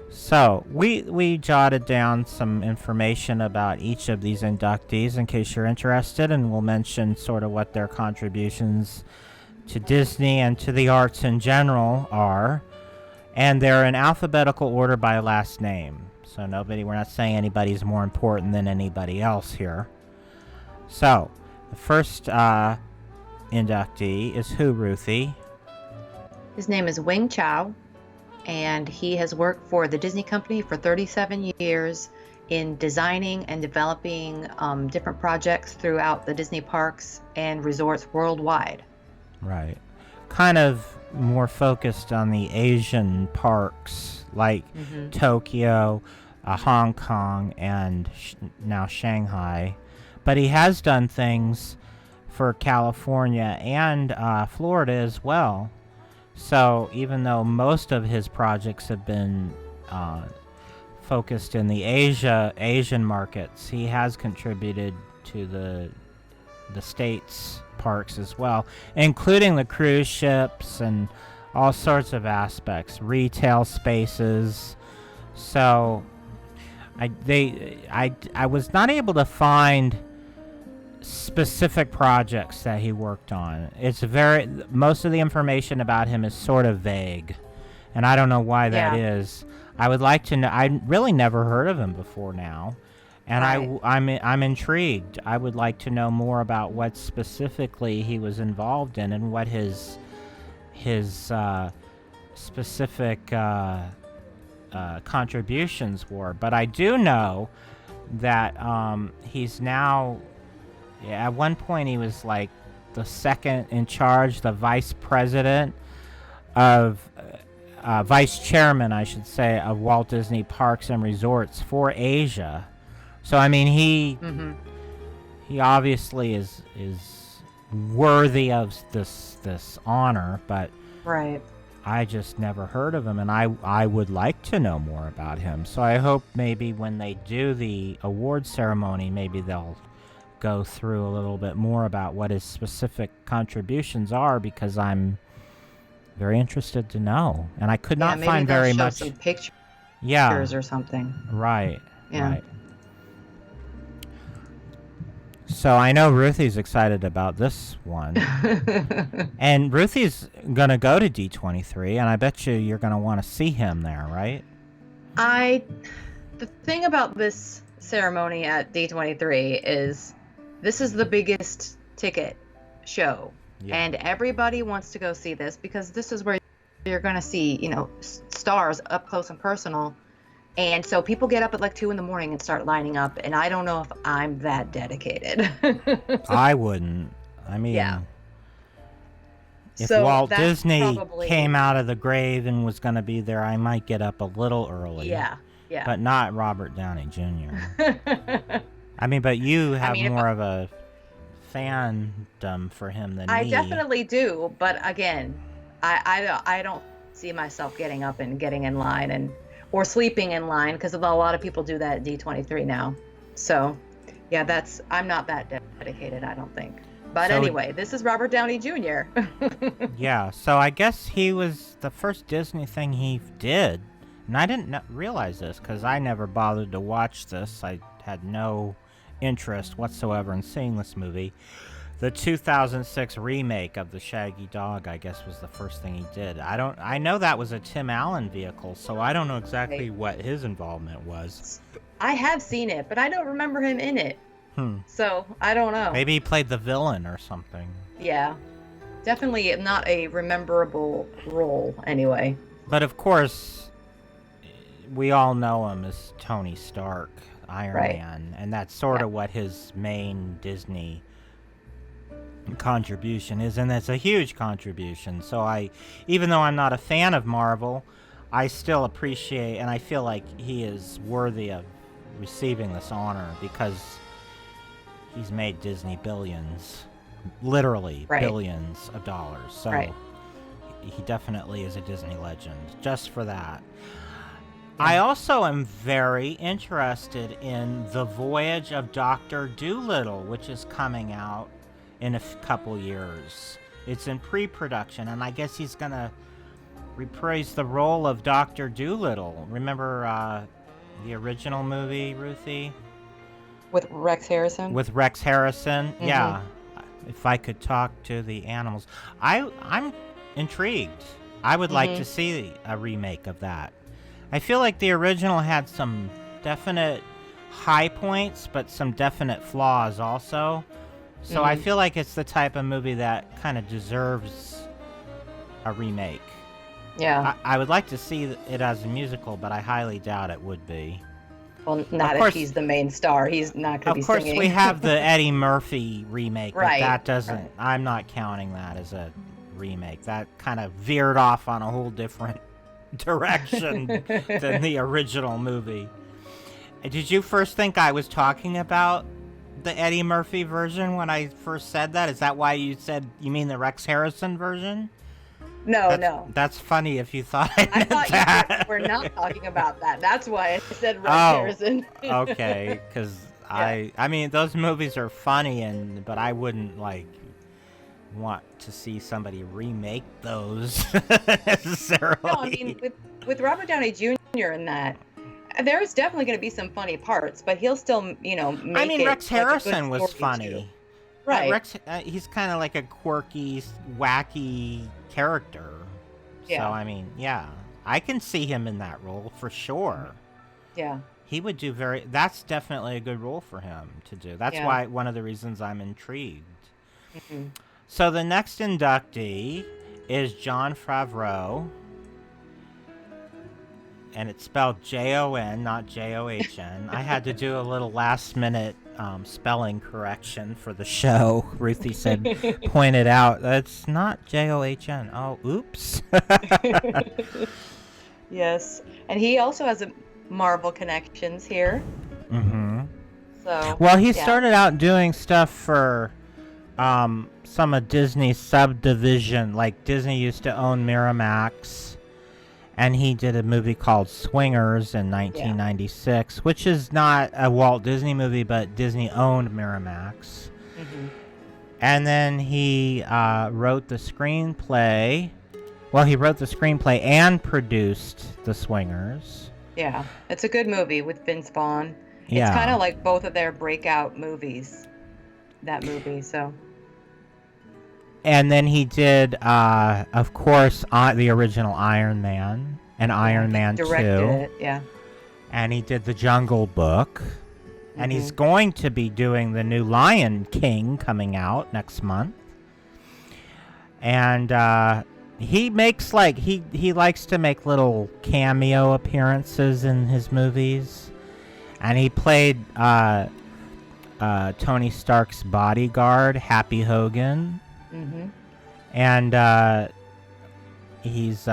So, we jotted down some information about each of these inductees in case you're interested, and we'll mention sort of what their contributions to Disney and to the arts in general are. And they're in alphabetical order by last name. So we're not saying anybody's more important than anybody else here. So, the first inductee is who, Ruthie? His name is Wing Chow. And he has worked for the Disney Company for 37 years in designing and developing different projects throughout the Disney parks and resorts worldwide. Right. Kind of more focused on the Asian parks like Tokyo, Hong Kong, and now Shanghai. But he has done things for California and Florida as well. So even though most of his projects have been focused in the Asian markets, he has contributed to the States parks as well, including the cruise ships and all sorts of aspects, retail spaces. So I was not able to find specific projects that he worked on. Most of the information about him is sort of vague, and I don't know why that is. I would like to know. I really never heard of him before now, and right. I'm intrigued. I would like to know more about what specifically he was involved in and what his specific contributions were. But I do know that he's now. At one point, he was like the second in charge, the vice president of. Vice chairman, I should say, of Walt Disney Parks and Resorts for Asia. So I mean, he obviously is worthy of this honor, but right. I just never heard of him, and I would like to know more about him. So I hope maybe when they do the award ceremony, maybe they'll go through a little bit more about what his specific contributions are, because I'm very interested to know, and I could not find very much. Some pictures or something. Right. Yeah. Right. So I know Ruthie's excited about this one, and Ruthie's gonna go to D23, and I bet you're gonna want to see him there, right? The thing about this ceremony at D23 is this is the biggest ticket show. Yeah. And everybody wants to go see this because this is where you're going to see, stars up close and personal. And so people get up at like 2 a.m. and start lining up. And I don't know if I'm that dedicated. I wouldn't. I mean, yeah. If Walt Disney came out of the grave and was going to be there, I might get up a little early. Yeah. But not Robert Downey Jr. I mean, but you have more of a fandom for him than me. I definitely do, but again, I don't see myself getting up and getting in line or sleeping in line, because a lot of people do that at D23 now. So yeah, I'm not that dedicated, I don't think. But anyway, this is Robert Downey Jr. Yeah, so I guess he was the first Disney thing he did, and I didn't realize this because I never bothered to watch this. I had no interest whatsoever in seeing this movie. The 2006 remake of The Shaggy Dog, I guess, was the first thing he did. I know that was a Tim Allen vehicle, so I don't know exactly what his involvement was. I have seen it, but I don't remember him in it. So I don't know. Maybe he played the villain or something. Yeah, definitely not a rememberable role anyway. But of course, we all know him as Tony Stark, Iron Man, and that's sort of what his main Disney contribution is, and that's a huge contribution. So even though I'm not a fan of Marvel, I still appreciate, and I feel like he is worthy of receiving this honor because he's made Disney billions, literally billions of dollars. So he definitely is a Disney legend, just for that. I also am very interested in The Voyage of Dr. Dolittle, which is coming out in a couple years. It's in pre-production, and I guess he's going to reprise the role of Dr. Dolittle. Remember the original movie, Ruthie? With Rex Harrison? With Rex Harrison, yeah. If I could talk to the animals. I'm intrigued. I would like to see a remake of that. I feel like the original had some definite high points, but some definite flaws also. So I feel like it's the type of movie that kind of deserves a remake. Yeah. I would like to see it as a musical, but I highly doubt it would be. Well, not if he's the main star. He's not going to be singing. Of course, we have the Eddie Murphy remake, but that doesn't... I'm not counting that as a remake. That kind of veered off on a whole different direction than the original movie. Did you first think I was talking about the Eddie Murphy version when I first said that? Is that why you said you mean the Rex Harrison version? No. That's funny if you thought I meant thought that. we're not talking about that. That's why I said Red Harrison. Okay, because I mean, those movies are funny, but I wouldn't, like, want to see somebody remake those necessarily. No, I mean, with Robert Downey Jr. in that, there's definitely going to be some funny parts, but he'll still, make I mean, it Rex like Harrison was funny. Too. Right. He's kind of like a quirky, wacky character. Yeah. So, I mean, yeah. I can see him in that role for sure. Yeah. He would do that's definitely a good role for him to do. That's why one of the reasons I'm intrigued. Mm-hmm. So the next inductee is Jon Favreau. And it's spelled Jon, not John. I had to do a little last-minute spelling correction for the show. Ruthie pointed out that's not John. Oh, oops. Yes, and he also has a Marvel connections here. Mm-hmm. So. Well, he started out doing stuff for some of Disney's subdivision. Like Disney used to own Miramax. And he did a movie called Swingers in 1996, which is not a Walt Disney movie, but Disney owned Miramax. Mm-hmm. And then he wrote the screenplay. Well, he wrote the screenplay and produced The Swingers. Yeah, it's a good movie with Vince Vaughn. Yeah. It's kind of like both of their breakout movies, that movie, so... And then he did, of course, the original Iron Man and Iron Man 2. Directed it, yeah. And he did The Jungle Book. Mm-hmm. And he's going to be doing the new Lion King coming out next month. And he makes, he likes to make little cameo appearances in his movies. And he played Tony Stark's bodyguard, Happy Hogan. Mm-hmm. And he's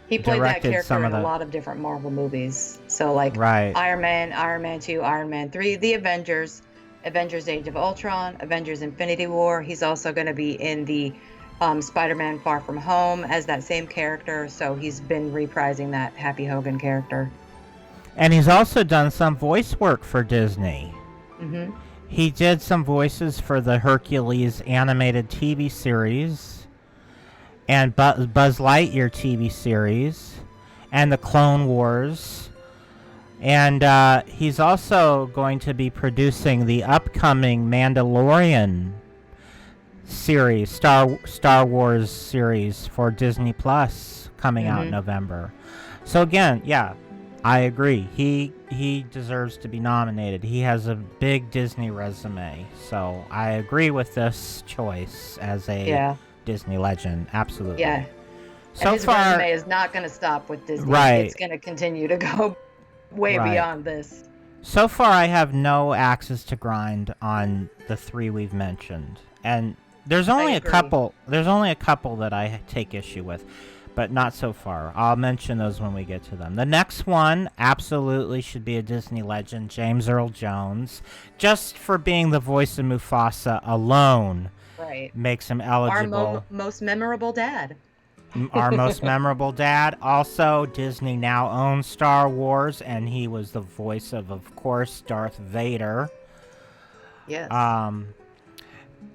he played that character in a lot of different Marvel movies. So like right. Iron Man, Iron Man 2, Iron Man 3, The Avengers, Avengers Age of Ultron, Avengers Infinity War. He's also going to be in the Spider-Man Far From Home as that same character. So he's been reprising that Happy Hogan character. And he's also done some voice work for Disney. Mm-hmm. He did some voices for the Hercules animated TV series and Buzz Lightyear TV series and the Clone Wars. And he's also going to be producing the upcoming Mandalorian series, Star Wars series for Disney Plus coming out in November. So again, yeah, I agree. He deserves to be nominated. He has a big Disney resume. So I agree with this choice as a Disney legend. Absolutely. Yeah. So and his far, resume is not going to stop with Disney. Right. It's going to continue to go way beyond this. So far, I have no axes to grind on the three we've mentioned. And there's only a couple. There's only a couple that I take issue with. But not so far. I'll mention those when we get to them. The next one absolutely should be a Disney legend, James Earl Jones. Just for being the voice of Mufasa alone makes him eligible. Our most memorable dad. Our most memorable dad. Also, Disney now owns Star Wars, and he was the voice of course, Darth Vader. Yes.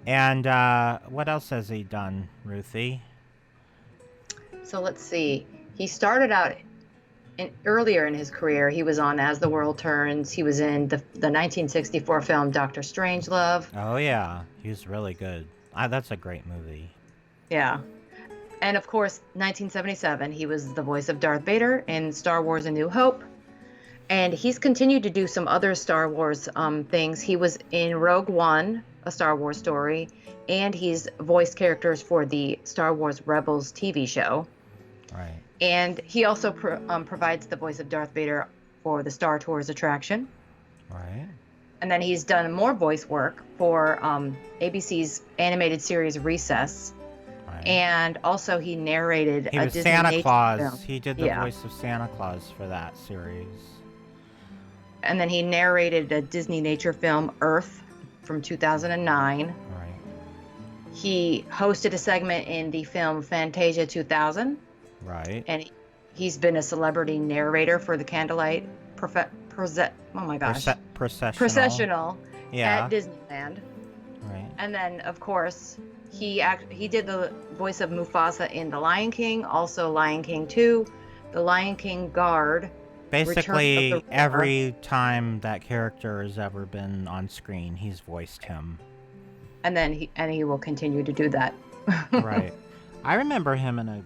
And what else has he done, Ruthie? So let's see. He started out earlier in his career. He was on As the World Turns. He was in the 1964 film Dr. Strangelove. Oh, yeah. He was really good. That's a great movie. Yeah. And of course, 1977, he was the voice of Darth Vader in Star Wars A New Hope. And he's continued to do some other Star Wars things. He was in Rogue One, a Star Wars story, and he's voiced characters for the Star Wars Rebels TV show. Right. And he also provides the voice of Darth Vader for the Star Tours attraction. Right. And then he's done more voice work for ABC's animated series Recess. Right. And also he narrated a Disney Santa Claus film. He did the voice of Santa Claus for that series. And then he narrated a Disney nature film, Earth, from 2009. Right. He hosted a segment in the film Fantasia 2000. Right. And he's been a celebrity narrator for the Candlelight processional at Disneyland. Right. And then, of course, he did the voice of Mufasa in The Lion King, also Lion King 2, The Lion King Guard. Basically, every time that character has ever been on screen, he's voiced him. And then he will continue to do that. Right. I remember him in a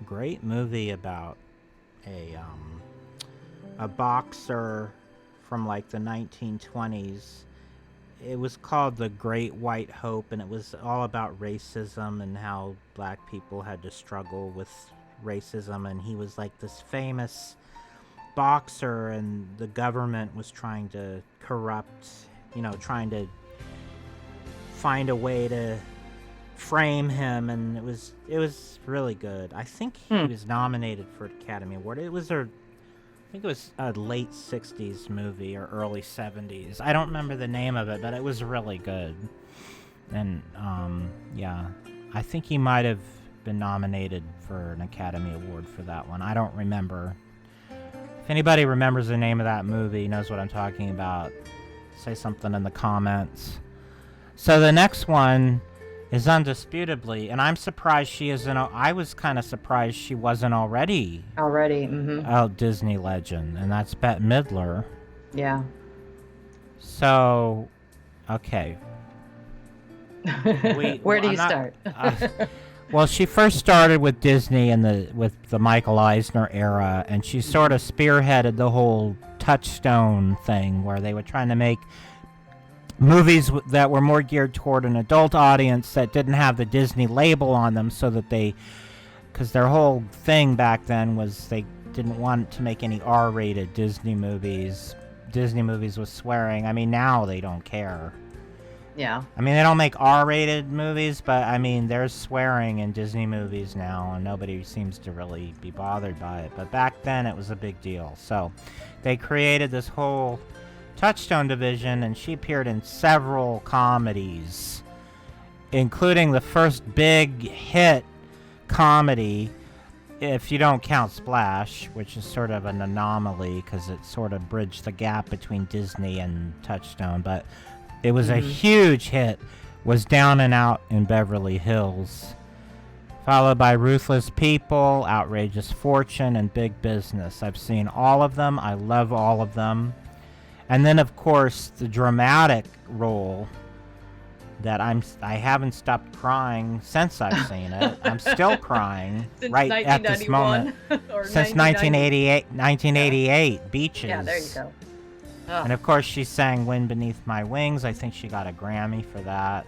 great movie about a boxer from like the 1920s. It was called The Great White Hope, and it was all about racism and how black people had to struggle with racism. And he was like this famous boxer, and the government was trying to trying to find a way to frame him, and it was really good. I think he was nominated for an Academy Award. I think it was a late 60s movie or early 70s. I don't remember the name of it, but it was really good. And I think he might have been nominated for an Academy Award for that one. I don't remember. If anybody remembers the name of that movie, knows what I'm talking about, say something in the comments. So the next one is undisputably, and I'm surprised she isn't. I was kind of surprised she wasn't already. A Disney legend, and that's Bette Midler. Yeah. So, okay. Where do you start? Well, she first started with Disney with the Michael Eisner era, and she sort of spearheaded the whole Touchstone thing, where they were trying to make movies that were more geared toward an adult audience that didn't have the Disney label on them, so that because their whole thing back then was they didn't want to make any R-rated Disney movies with swearing. I mean, now they don't care. Yeah. I mean, they don't make R-rated movies, but I mean, there's swearing in Disney movies now, and nobody seems to really be bothered by it. But back then, it was a big deal. So they created this whole Touchstone division, and she appeared in several comedies, including the first big hit comedy, if you don't count Splash, which is sort of an anomaly because it sort of bridged the gap between Disney and Touchstone, but it was a huge hit, was Down and Out in Beverly Hills, followed by Ruthless People, Outrageous Fortune, and Big Business. I've seen all of them. I love all of them. And then, of course, the dramatic role that I haven't stopped crying since I've seen it. I'm still crying right at this moment. Since 1988, Beaches. Yeah, there you go. Oh. And, of course, she sang Wind Beneath My Wings. I think she got a Grammy for that.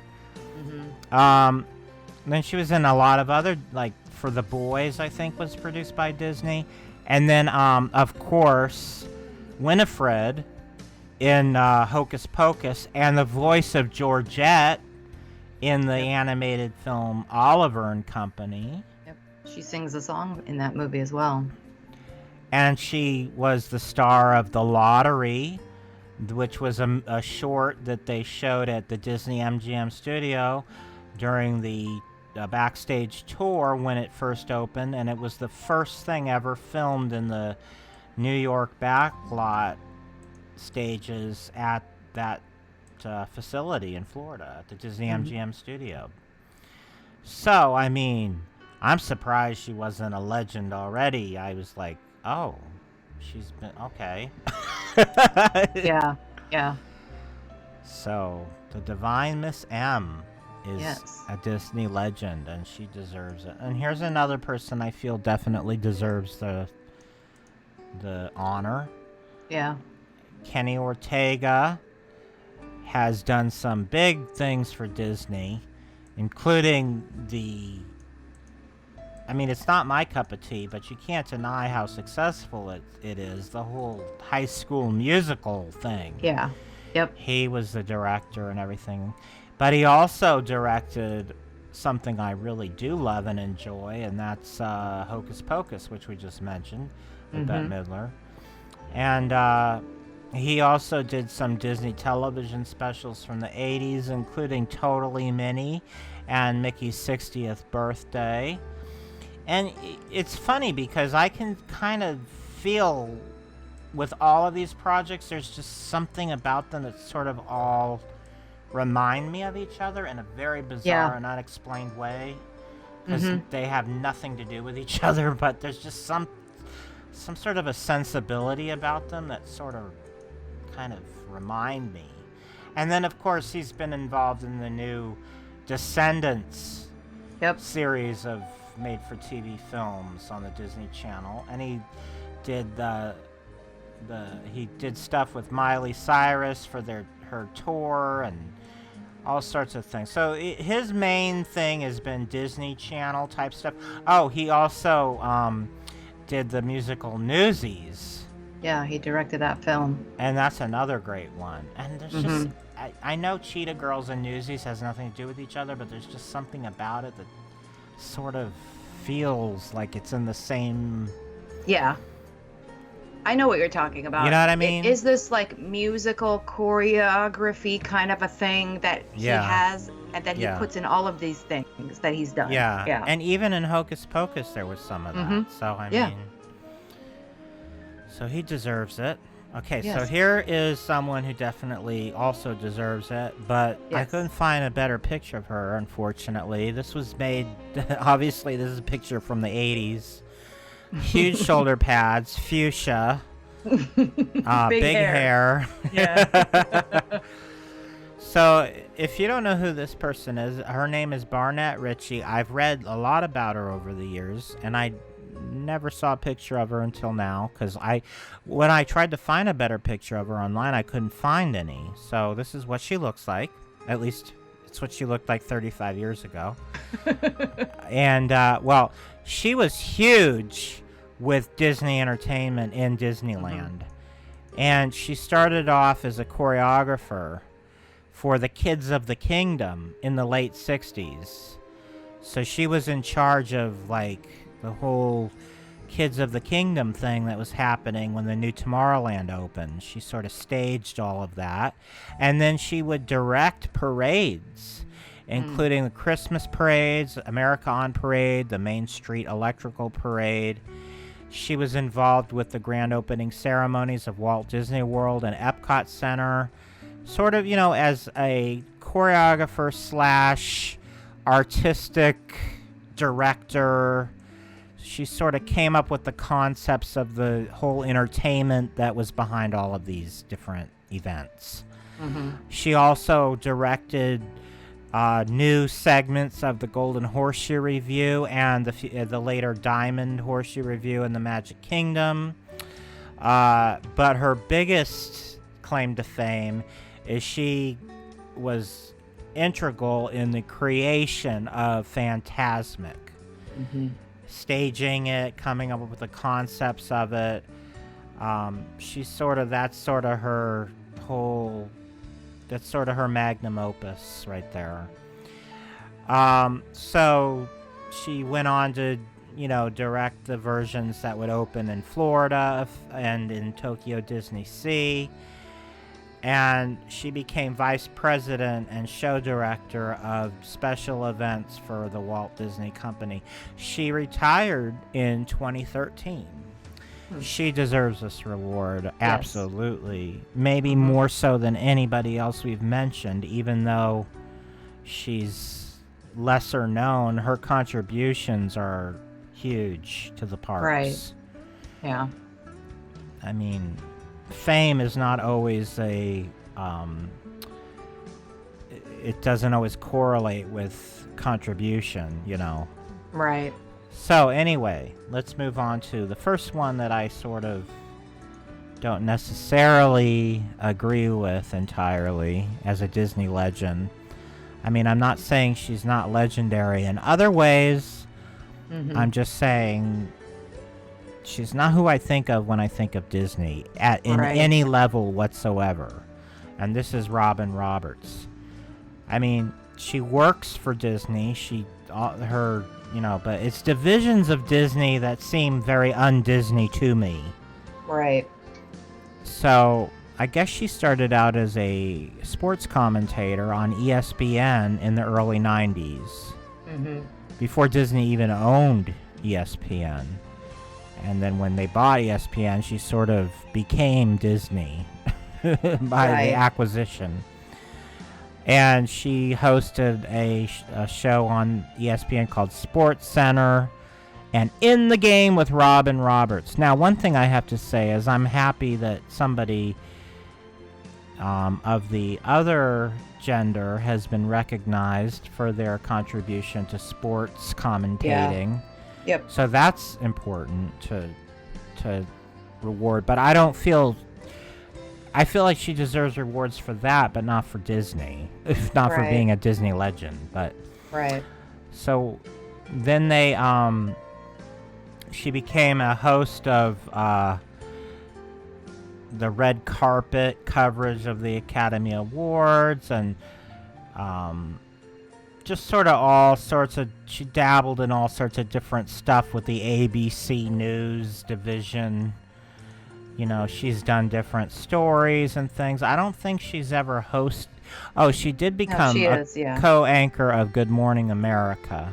Then she was in a lot of other, like, For the Boys, I think, was produced by Disney. And then, of course, Winifred in Hocus Pocus, and the voice of Georgette in the animated film Oliver and Company. Yep. She sings a song in that movie as well. And she was the star of The Lottery, which was a short that they showed at the Disney MGM studio during the backstage tour when it first opened, and it was the first thing ever filmed in the New York backlot stages at that facility in Florida, at the Disney MGM studio. So, I mean, I'm surprised she wasn't a legend already. I was like, oh, she's been, okay. Yeah. So, the Divine Miss M is a Disney legend, and she deserves it. And here's another person I feel definitely deserves the honor. Yeah. Kenny Ortega has done some big things for Disney, including I mean, it's not my cup of tea, but you can't deny how successful it is, the whole High School Musical thing. Yeah. Yep. He was the director and everything. But he also directed something I really do love and enjoy, and that's Hocus Pocus, which we just mentioned, with Bette Midler. And he also did some Disney television specials from the 80s, including Totally Minnie and Mickey's 60th birthday. And it's funny because I can kind of feel with all of these projects, there's just something about them that sort of all remind me of each other in a very bizarre and unexplained way. Because they have nothing to do with each other, but there's just some sort of a sensibility about them that sort of kind of remind me. And then, of course, he's been involved in the new Descendants series of made-for-TV films on the Disney Channel, and he did he did stuff with Miley Cyrus for her tour and all sorts of things. So his main thing has been Disney Channel type stuff. Oh, he also did the musical Newsies. Yeah, he directed that film. And that's another great one. And there's just, I know Cheetah Girls and Newsies has nothing to do with each other, but there's just something about it that sort of feels like it's in the same... Yeah. I know what you're talking about. You know what I mean? Is this like musical choreography kind of a thing that he has and that he puts in all of these things that he's done? Yeah. And even in Hocus Pocus there was some of that. So I mean, so he deserves it. Okay, so here is someone who definitely also deserves it, but I couldn't find a better picture of her, unfortunately. This was made, obviously this is a picture from the 80s. Huge shoulder pads, fuchsia, big hair. Yeah. So, if you don't know who this person is, her name is Barnett Ritchie. I've read a lot about her over the years, and I never saw a picture of her until now, because when I tried to find a better picture of her online, I couldn't find any. So, this is what she looks like. At least, it's what she looked like 35 years ago. And, well, she was huge with Disney Entertainment in Disneyland. And she started off as a choreographer for the Kids of the Kingdom in the late 60s. So she was in charge of, like, the whole Kids of the Kingdom thing that was happening when the new Tomorrowland opened. She sort of staged all of that. And then she would direct parades, including the Christmas parades, America on Parade, the Main Street Electrical Parade. She was involved with the grand opening ceremonies of Walt Disney World and Epcot Center, sort of, as a choreographer slash artistic director. She sort of came up with the concepts of the whole entertainment that was behind all of these different events. She also directed new segments of the Golden Horseshoe Review and the later Diamond Horseshoe Review in the Magic Kingdom. But her biggest claim to fame is she was integral in the creation of Fantasmic. Staging it, coming up with the concepts of it. That's sort of her magnum opus right there. So she went on to, direct the versions that would open in Florida and in Tokyo Disney Sea. And she became vice president and show director of special events for the Walt Disney Company. She retired in 2013. She deserves this reward, absolutely. Maybe more so than anybody else we've mentioned, even though she's lesser known. Her contributions are huge to the parks. Right. Yeah. I mean, fame is not always it doesn't always correlate with contribution, Right. So anyway, let's move on to the first one that I sort of don't necessarily agree with entirely as a Disney legend. I mean, I'm not saying she's not legendary in other ways. I'm just saying she's not who I think of when I think of Disney in any level whatsoever. And this is Robin Roberts. I mean, she works for Disney. But it's divisions of Disney that seem very un-Disney to me. Right. So, I guess she started out as a sports commentator on ESPN in the early 90s. Before Disney even owned ESPN. And then when they bought ESPN, she sort of became Disney by the acquisition. And she hosted a show on ESPN called Sports Center and In the Game with Robin Roberts. Now, one thing I have to say is I'm happy that somebody of the other gender has been recognized for their contribution to sports commentating. Yep. So that's important to reward. But I don't feel... I feel like she deserves rewards for that, but not for Disney. If not for being a Disney legend. But so then they... she became a host of... the red carpet coverage of the Academy Awards and just sort of all sorts of... She dabbled in all sorts of different stuff with the ABC News division. You know, she's done different stories and things. I don't think she's ever hosted... Oh, she did become co-anchor of Good Morning America.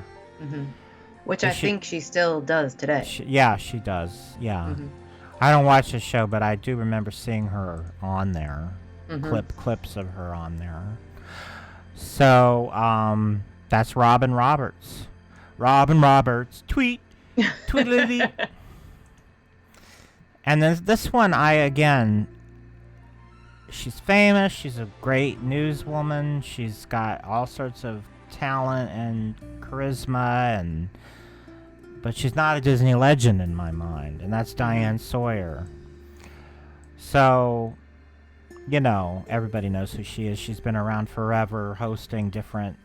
Which I think she still does today. She does. Yeah. I don't watch the show, but I do remember seeing her on there. Clips of her on there. So, that's Robin Roberts. Robin Roberts. Tweet. Tweet. And then this one, she's famous. She's a great newswoman. She's got all sorts of talent and charisma, but she's not a Disney legend in my mind, and that's Diane Sawyer. So, you know, everybody knows who she is. She's been around forever, hosting different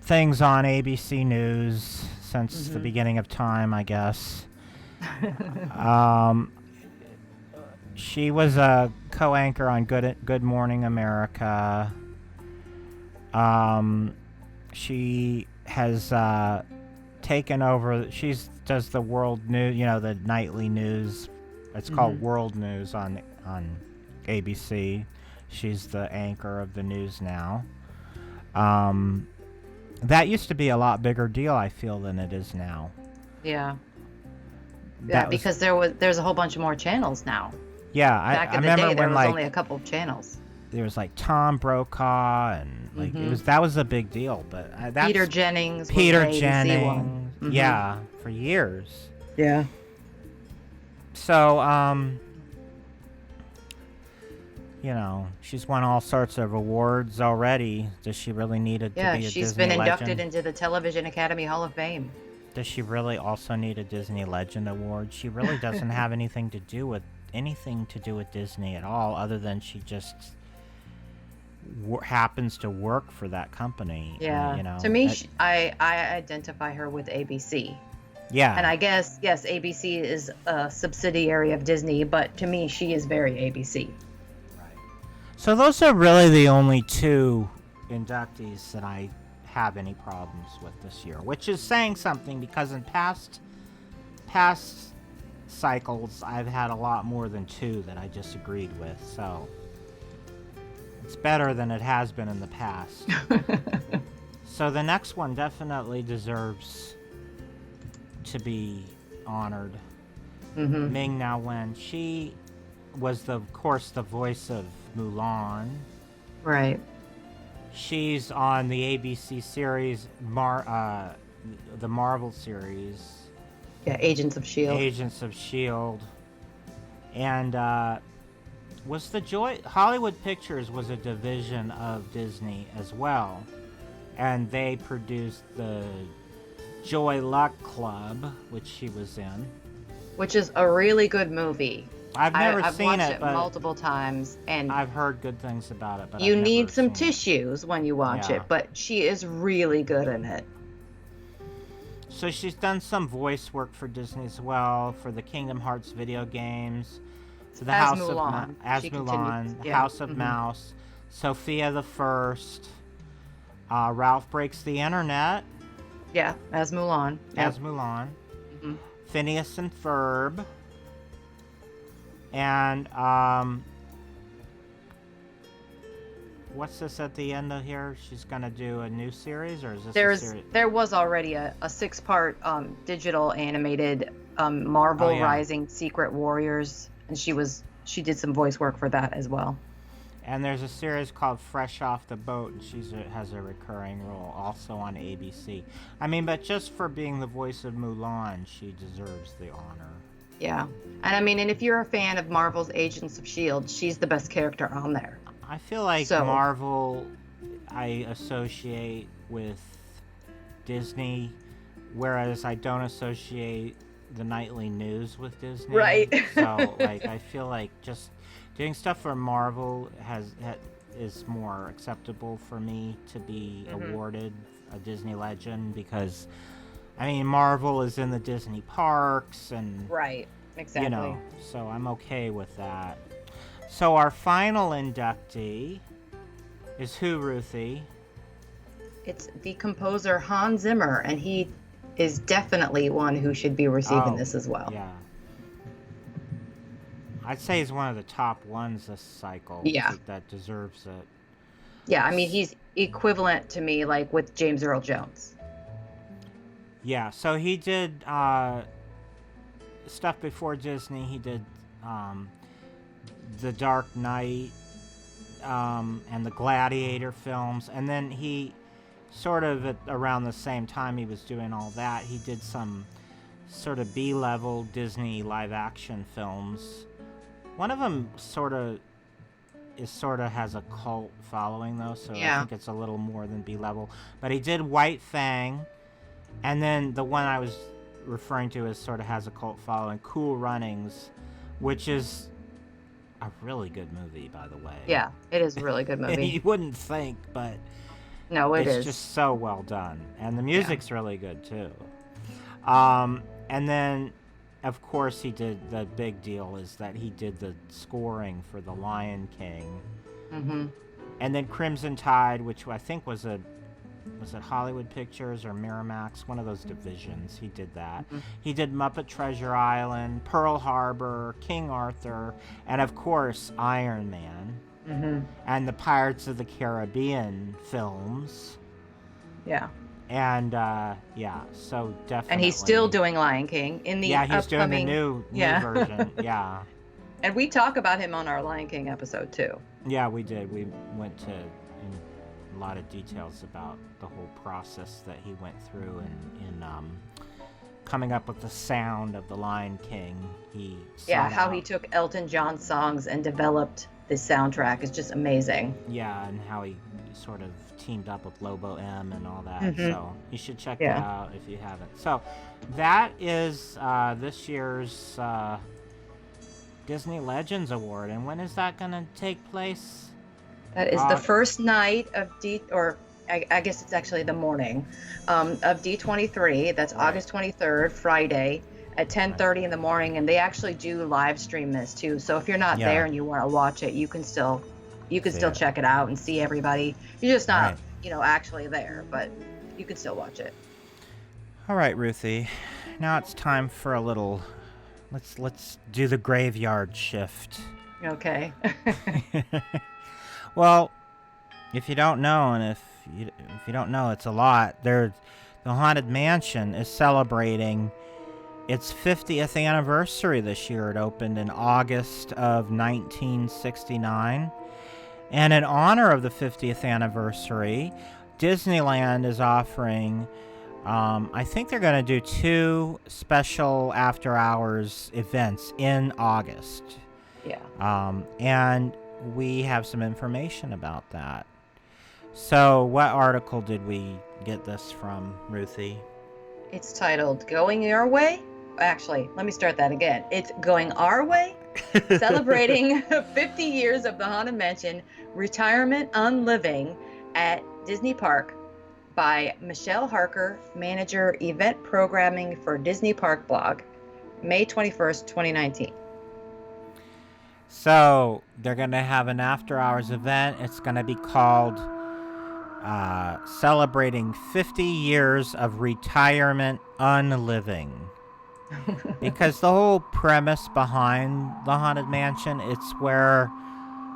things on ABC News since the beginning of time, I guess. She was a co-anchor on Good Morning America. She has taken over. She does the world news, you know, the nightly news. It's called World News on ABC. She's the anchor of the news now. That used to be a lot bigger deal, I feel, than it is now. Yeah. Yeah, because there's a whole bunch of more channels now. Yeah, Back in the remember day, there when was only a couple of channels. There was like Tom Brokaw and that was a big deal. But that's Peter Jennings. Peter Jennings. Yeah, for years. Yeah. So you know, she's won all sorts of awards already. Does she really need it to be a Disney legend? Yeah, she's been inducted into the Television Academy Hall of Fame. Does she really also need a Disney Legend award? She really doesn't have anything to do with Disney at all, other than she just happens to work for that company. Yeah. You know, to me, I identify her with ABC. Yeah. And I guess, yes, ABC is a subsidiary of Disney, but to me, she is very ABC. Right. So those are really the only two inductees that I have any problems with this year, which is saying something, because in past cycles I've had a lot more than two that I disagreed with, so it's better than it has been in the past. So the next one definitely deserves to be honored. Ming-Na Wen. She was of course the voice of Mulan. Right. She's on the ABC series, the Marvel series. Yeah, Agents of S.H.I.E.L.D. Agents of S.H.I.E.L.D. And Hollywood Pictures was a division of Disney as well. And they produced the Joy Luck Club, which she was in. Which is a really good movie. I've never seen watched it, it but multiple times, and I've heard good things about it. But you need some tissues when you watch it, but she is really good in it. So she's done some voice work for Disney as well, for the Kingdom Hearts video games, for the House of Mulan, House of Mouse, Sophia the First, Ralph Breaks the Internet. Yeah, as Mulan. As Mulan. Phineas and Ferb. And what's this at the end of here? She's gonna do a new series, or is this a series? There was already a 6-part digital animated Marvel Rising Secret Warriors, and she did some voice work for that as well. And there's a series called Fresh Off the Boat, and has a recurring role also on ABC. I mean, but just for being the voice of Mulan, she deserves the honor. Yeah. And I mean, and if you're a fan of Marvel's Agents of S.H.I.E.L.D., she's the best character on there. I feel like Marvel I associate with Disney, whereas I don't associate the nightly news with Disney. Right. So, like, I feel like just doing stuff for Marvel is more acceptable for me to be awarded a Disney Legend, because, I mean, Marvel is in the Disney parks and... Right, exactly. You know, so I'm okay with that. So our final inductee is who, Ruthie? It's the composer Hans Zimmer, and he is definitely one who should be receiving this as well. Yeah. I'd say he's one of the top ones this cycle. Yeah. That deserves it. Yeah, I mean, he's equivalent to me, like, with James Earl Jones. Yeah, so he did stuff before Disney. He did The Dark Knight and the Gladiator films. And then he sort of around the same time he was doing all that, he did some sort of B-level Disney live-action films. One of them sort of has a cult following, though, so I think it's a little more than B-level. But he did White Fang, and then the one I was referring to as sort of has a cult following, Cool Runnings, which is a really good movie, by the way. Yeah, it is a really good movie. You wouldn't think, but no, it's just so well done, and the music's really good too. And then, of course, he did the big deal is that he did the scoring for The Lion King. Mm-hmm. And then Crimson Tide, which I think was it Hollywood Pictures or Miramax, one of those divisions. He did that. Mm-hmm. He did Muppet Treasure Island, Pearl Harbor, King Arthur, and of course Iron Man. Mm-hmm. And the Pirates of the Caribbean films. Yeah. And so definitely. And he's still doing Lion King in the he's doing the new version. Yeah. And we talk about him on our Lion King episode too. Yeah, we did. We went to a lot of details about the whole process that he went through in coming up with the sound of the Lion King. How he took Elton John's songs and developed this soundtrack is just amazing. Yeah, and how he sort of teamed up with Lobo M and all that. Mm-hmm. So you should check that out if you haven't. So that is this year's Disney Legends Award. And when is that going to take place? That is the first night of I guess it's actually the morning of D23. That's right. August 23rd, Friday at 10:30 in the morning. And they actually do live stream this too. So if you're not there and you want to watch it, you can still check it out and see everybody. You're just not, actually there, but you can still watch it. All right, Ruthie. Now it's time for a little. Let's do the graveyard shift. Okay. Well, if you don't know, and if you don't know, it's a lot. The Haunted Mansion is celebrating its 50th anniversary this year. It opened in August of 1969. And in honor of the 50th anniversary, Disneyland is offering, I think they're going to do 2 special after-hours events in August. Yeah. And we have some information about that. So what article did we get this from, Ruthie? It's titled Going Your Way? Actually, let me start that again. It's Going Our Way? Celebrating 50 years of the Haunted Mansion Retirement Unliving at Disney Park by Michelle Harker, Manager Event Programming for Disney Park Blog, May 21st, 2019. So they're going to have an after-hours event. It's going to be called Celebrating 50 Years of Retirement Unliving. Because the whole premise behind the Haunted Mansion, it's where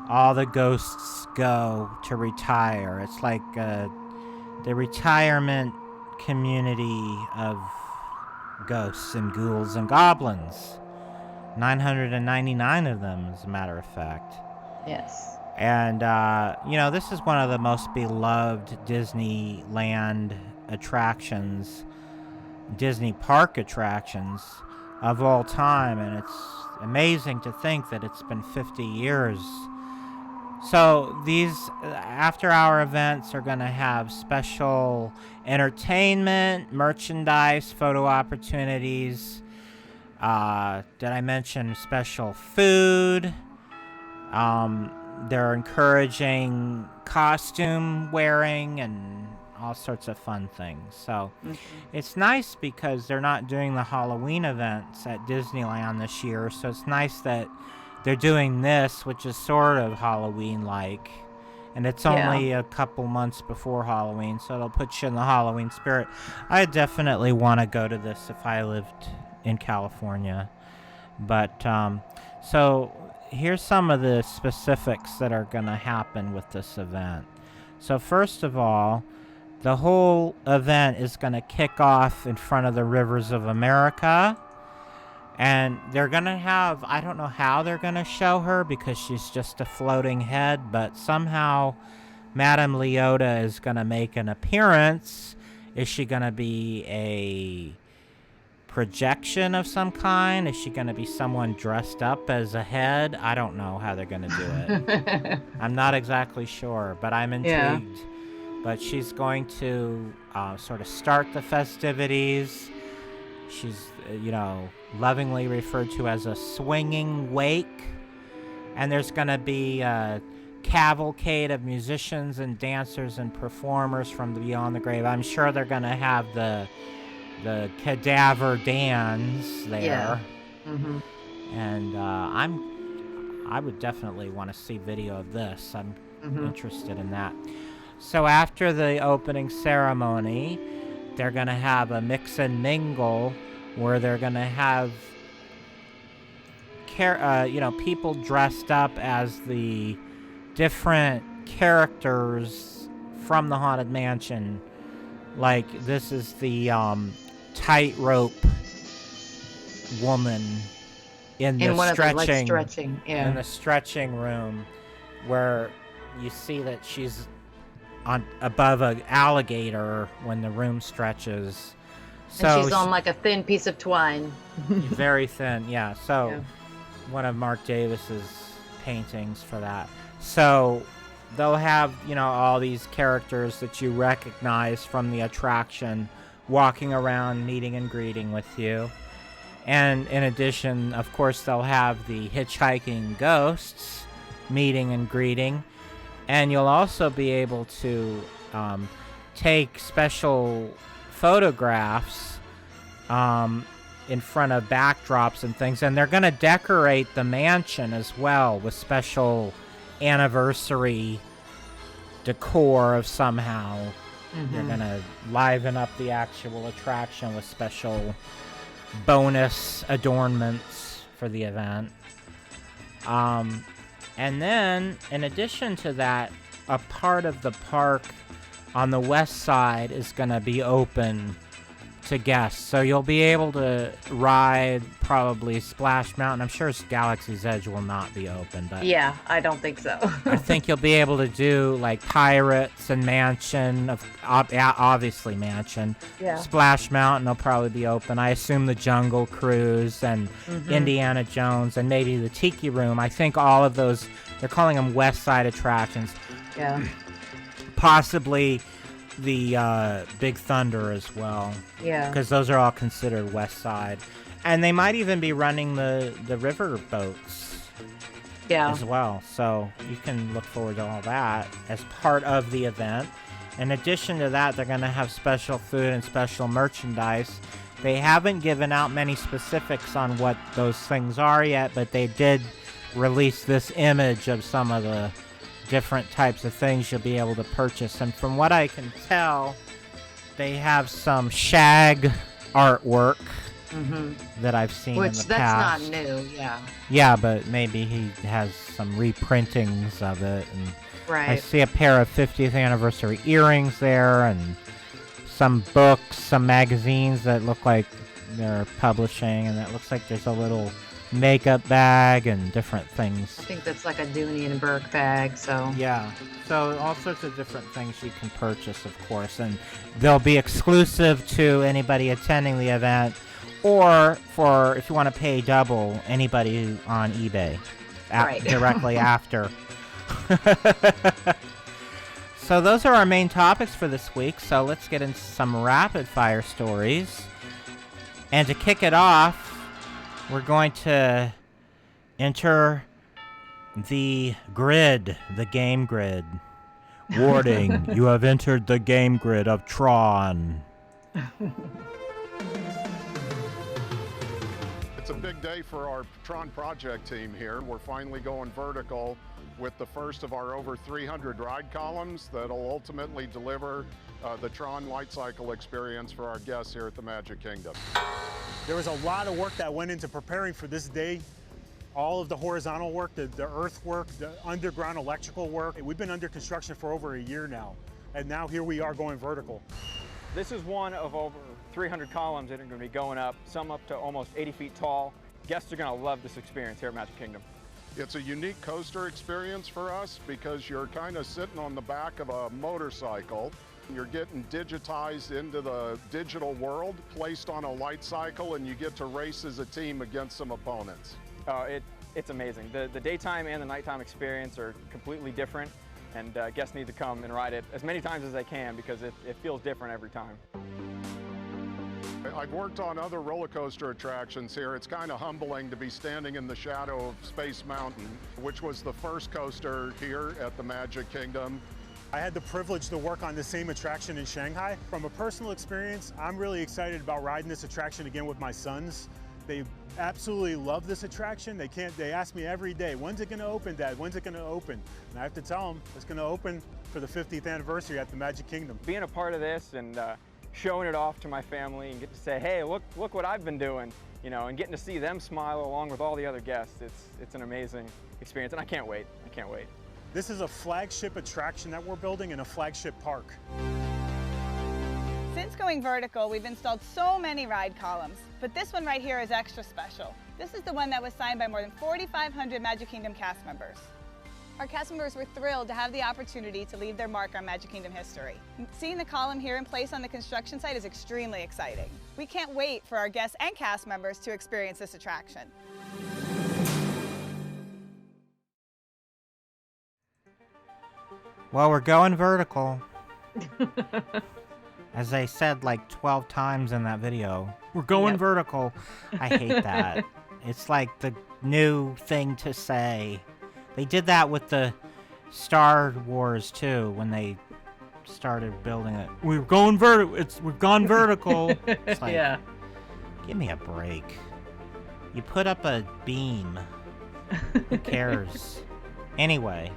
all the ghosts go to retire. It's like the retirement community of ghosts and ghouls and goblins. 999 of them, as a matter of fact. Yes. And, this is one of the most beloved Disneyland attractions, Disney park attractions of all time. And it's amazing to think that it's been 50 years. So these after-hour events are going to have special entertainment, merchandise, photo opportunities. Did I mention special food? They're encouraging costume wearing and all sorts of fun things. So it's nice because they're not doing the Halloween events at Disneyland this year. So it's nice that they're doing this, which is sort of Halloween-like. And it's only a couple months before Halloween, so it'll put you in the Halloween spirit. I definitely want to go to this if I lived in California. But, so here's some of the specifics that are going to happen with this event. So first of all, the whole event is going to kick off in front of the Rivers of America. And they're going to have, I don't know how they're going to show her because she's just a floating head, but somehow Madame Leota is going to make an appearance. Is she going to be a projection of some kind? Is she going to be someone dressed up as a head? I don't know how they're going to do it. I'm not exactly sure, but I'm intrigued. Yeah. But she's going to sort of start the festivities. She's, lovingly referred to as a swinging wake. And there's going to be a cavalcade of musicians and dancers and performers from beyond the grave. I'm sure they're going to have the cadaver dance there. Yeah. Mm-hmm. And I would definitely want to see video of this. I'm interested in that. So after the opening ceremony, they're going to have a mix and mingle where they're going to have people dressed up as the different characters from the Haunted Mansion. Like, this is the tightrope woman in the stretching room, where you see that she's above an alligator when the room stretches. So and she's on like a thin piece of twine. Very thin, yeah. So one of Mark Davis's paintings for that. So they'll have, all these characters that you recognize from the attraction walking around, meeting and greeting with you. And in addition, of course, they'll have the hitchhiking ghosts meeting and greeting. And you'll also be able to take special photographs in front of backdrops and things. And they're going to decorate the mansion as well with special anniversary decor of somehow. They're going to liven up the actual attraction with special bonus adornments for the event. And then, in addition to that, a part of the park on the west side is going to be open to guests. So you'll be able to ride probably Splash Mountain. I'm sure Galaxy's Edge will not be open, but yeah, I don't think so. I think you'll be able to do like Pirates and Mansion, obviously Mansion. Yeah. Splash Mountain will probably be open. I assume the Jungle Cruise and Indiana Jones and maybe the Tiki Room. I think all of those, they're calling them West Side attractions. Yeah. Possibly the Big Thunder as well. Yeah. Because those are all considered West Side. And they might even be running the river boats as well. So you can look forward to all that as part of the event. In addition to that, they're going to have special food and special merchandise. They haven't given out many specifics on what those things are yet, but they did release this image of some of the different types of things you'll be able to purchase. And from what I can tell, they have some shag artwork that I've seen in the that's past. not new, yeah. Yeah, but maybe he has some reprintings of it. And Right. I see a pair of 50th anniversary earrings there, and some books, some magazines that look like they're publishing, and it looks like there's a little makeup bag and different things. I think that's like a Dooney and Burke bag, so. Yeah, so all sorts of different things you can purchase, of course, and they'll be exclusive to anybody attending the event, or for, if you want to pay double, anybody on eBay directly after. So those are our main topics for this week, so let's get into some rapid fire stories. And to kick it off, we're going to enter the grid, the game grid. Warning, you have entered the game grid of Tron. It's a big day for our Tron project team here. We're finally going vertical with the first of our over 300 ride columns that'll ultimately deliver the Tron light cycle experience for our guests here at the Magic Kingdom. There was a lot of work that went into preparing for this day. All of the horizontal work, the earth work, the underground electrical work. We've been under construction for over a year now, and now here we are going vertical. This is one of over 300 columns that are going to be going up, some up to almost 80 feet tall. Guests are going to love this experience here at Magic Kingdom. It's a unique coaster experience for us because you're kind of sitting on the back of a motorcycle. You're getting digitized into the digital world, placed on a light cycle, and you get to race as a team against some opponents. It's amazing. The daytime and the nighttime experience are completely different, and guests need to come and ride it as many times as they can because it feels different every time. I've worked on other roller coaster attractions here. It's kind of humbling to be standing in the shadow of Space Mountain, which was the first coaster here at the Magic Kingdom. I had the privilege to work on the same attraction in Shanghai. From a personal experience, I'm really excited about riding this attraction again with my sons. They absolutely love this attraction. They ask me every day, when's it gonna open, Dad? When's it gonna open? And I have to tell them it's gonna open for the 50th anniversary at the Magic Kingdom. Being a part of this and showing it off to my family and get to say, hey, look what I've been doing, you know, and getting to see them smile along with all the other guests. It's an amazing experience, and I can't wait. This is a flagship attraction that we're building in a flagship park. Since going vertical, we've installed so many ride columns, but this one right here is extra special. This is the one that was signed by more than 4,500 Magic Kingdom cast members. Our cast members were thrilled to have the opportunity to leave their mark on Magic Kingdom history. Seeing the column here in place on the construction site is extremely exciting. We can't wait for our guests and cast members to experience this attraction. Well, we're going vertical. As I said like 12 times in that video. We're going vertical. I hate that. It's like the new thing to say. They did that with the Star Wars too when they started building it. We're going vertical. We've gone vertical. It's like, give me a break. You put up a beam. Who cares? Anyway.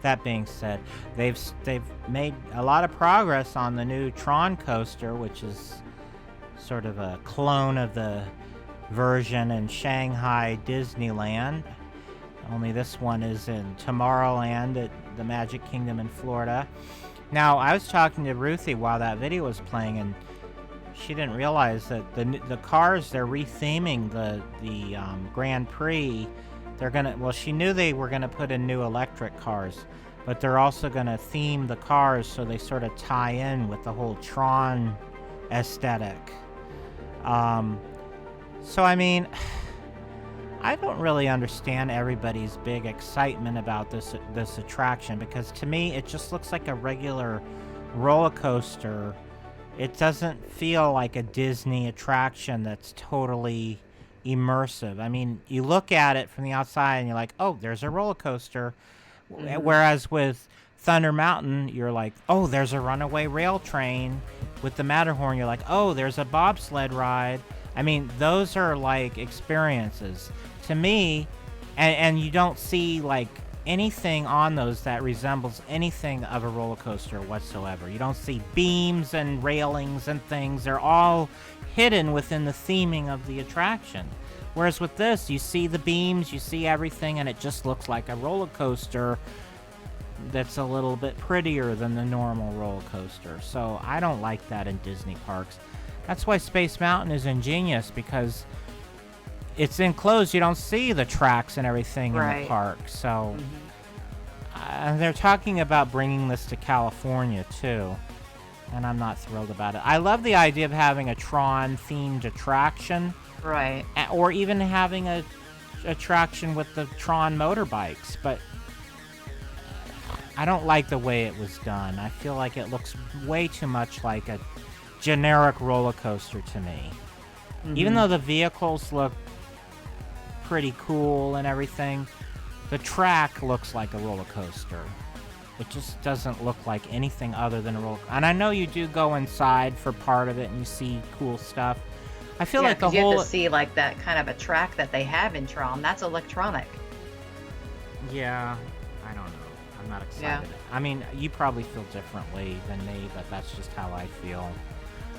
That being said, they've made a lot of progress on the new Tron coaster, which is sort of a clone of the version in Shanghai Disneyland. Only this one is in Tomorrowland at the Magic Kingdom in Florida. Now, I was talking to Ruthie while that video was playing, and she didn't realize that the cars, they're retheming the Grand Prix. They're gonna, well, she knew they were gonna put in new electric cars, but they're also gonna theme the cars so they sort of tie in with the whole Tron aesthetic. So I mean, I don't really understand everybody's big excitement about this attraction, because to me it just looks like a regular roller coaster. It doesn't feel like a Disney attraction that's totally immersive. I mean, you look at it from the outside and you're like, oh, there's a roller coaster. Whereas with Thunder Mountain, you're like, oh, there's a runaway rail train. With the Matterhorn, you're like, oh, there's a bobsled ride. I mean, those are like experiences to me, and you don't see like anything on those that resembles anything of a roller coaster whatsoever. You don't see beams and railings and things. They're all hidden within the theming of the attraction. Whereas with this, you see the beams, you see everything, and it just looks like a roller coaster that's a little bit prettier than the normal roller coaster. So I don't like that in Disney parks. That's why Space Mountain is ingenious, because it's enclosed. You don't see the tracks and everything in the park. So they're talking about bringing this to California too, and I'm not thrilled about it. I love the idea of having a Tron-themed attraction. Right. Or even having a attraction with the Tron motorbikes, but I don't like the way it was done. I feel like it looks way too much like a generic roller coaster to me. Even though the vehicles look pretty cool and everything, the track looks like a roller coaster. It just doesn't look like anything other than a roller coaster. And I know you do go inside for part of it and you see cool stuff. I feel like the whole... you have to see like that kind of a track that they have in Tron. That's electronic. Yeah, I don't know. I'm not excited. Yeah. I mean, you probably feel differently than me, but that's just how I feel.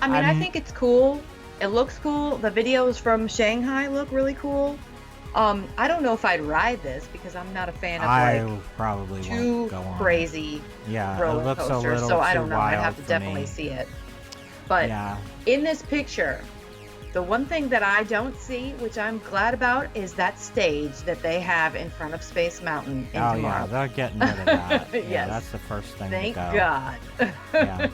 I mean, I think it's cool. It looks cool. The videos from Shanghai look really cool. I don't know if I'd ride this because I'm not a fan of probably too won't go on. crazy roller it looks coasters. a little So I too don't know. I'd have wild to for definitely me. see it. But in this picture, the one thing that I don't see, which I'm glad about, is that stage that they have in front of Space Mountain in Oh tomorrow. yeah, they're getting rid of that. Yeah, Yes. that's the first thing Thank to go. God. Yeah.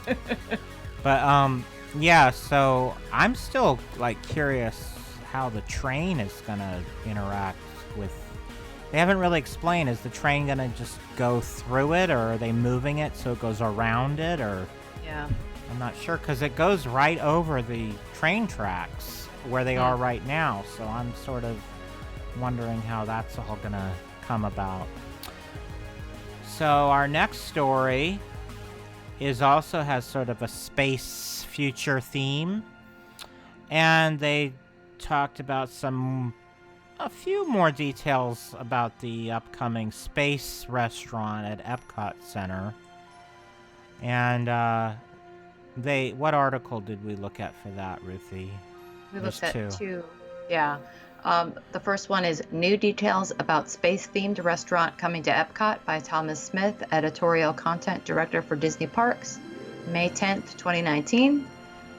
But yeah, so I'm still like curious how the train is gonna interact with. They haven't really explained. Is the train gonna just go through it, or are they moving it so it goes around it, or? Yeah. I'm not sure, because it goes right over the train tracks where they are right now. So I'm sort of wondering how that's all gonna come about. So our next story also has sort of a space future theme, and they talked about a few more details about the upcoming space restaurant at Epcot Center. And what article did we look at for that, Ruthie? We There's looked at two. Yeah. The first one is New Details About Space-Themed Restaurant Coming to Epcot by Thomas Smith, Editorial Content Director for Disney Parks, May 10th, 2019.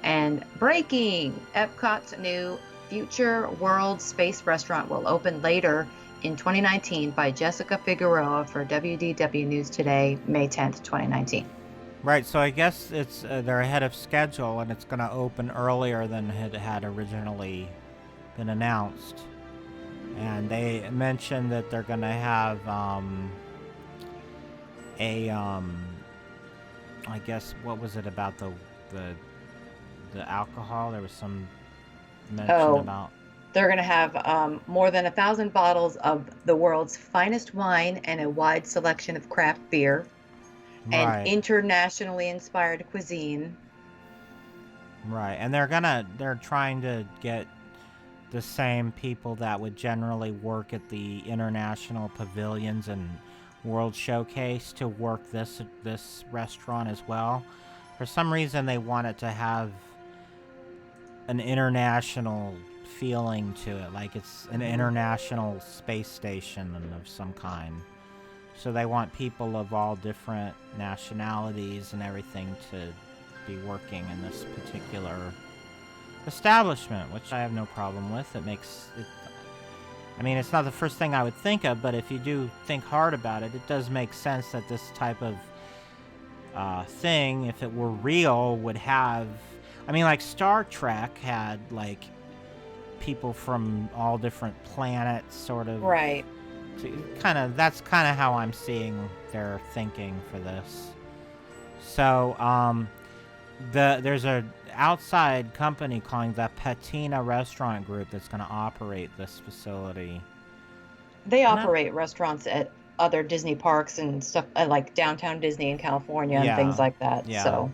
And breaking! Epcot's new Future World Space Restaurant will open later in 2019 by Jessica Figueroa for WDW News Today, May 10th, 2019. Right, so I guess it's they're ahead of schedule, and it's going to open earlier than it had originally been announced. And they mentioned that they're going to have I guess, what was it about the alcohol? There was some mention about. They're going to have more than 1,000 bottles of the world's finest wine and a wide selection of craft beer. And internationally inspired cuisine. Right, and they're trying to get the same people that would generally work at the international pavilions and World Showcase to work this restaurant as well. For some reason, they want it to have an international feeling to it, like it's an international space station of some kind. So they want people of all different nationalities and everything to be working in this particular establishment, which I have no problem with. It makes it, I mean, it's not the first thing I would think of, but if you do think hard about it, it does make sense that this type of thing, if it were real, would have, I mean, like Star Trek had like people from all different planets sort of. Right. That's kind of how I'm seeing their thinking for this. So there's a outside company calling the Patina Restaurant Group that's going to operate this facility. They operate restaurants at other Disney parks and stuff, like downtown Disney in California and things like that. Yeah. So.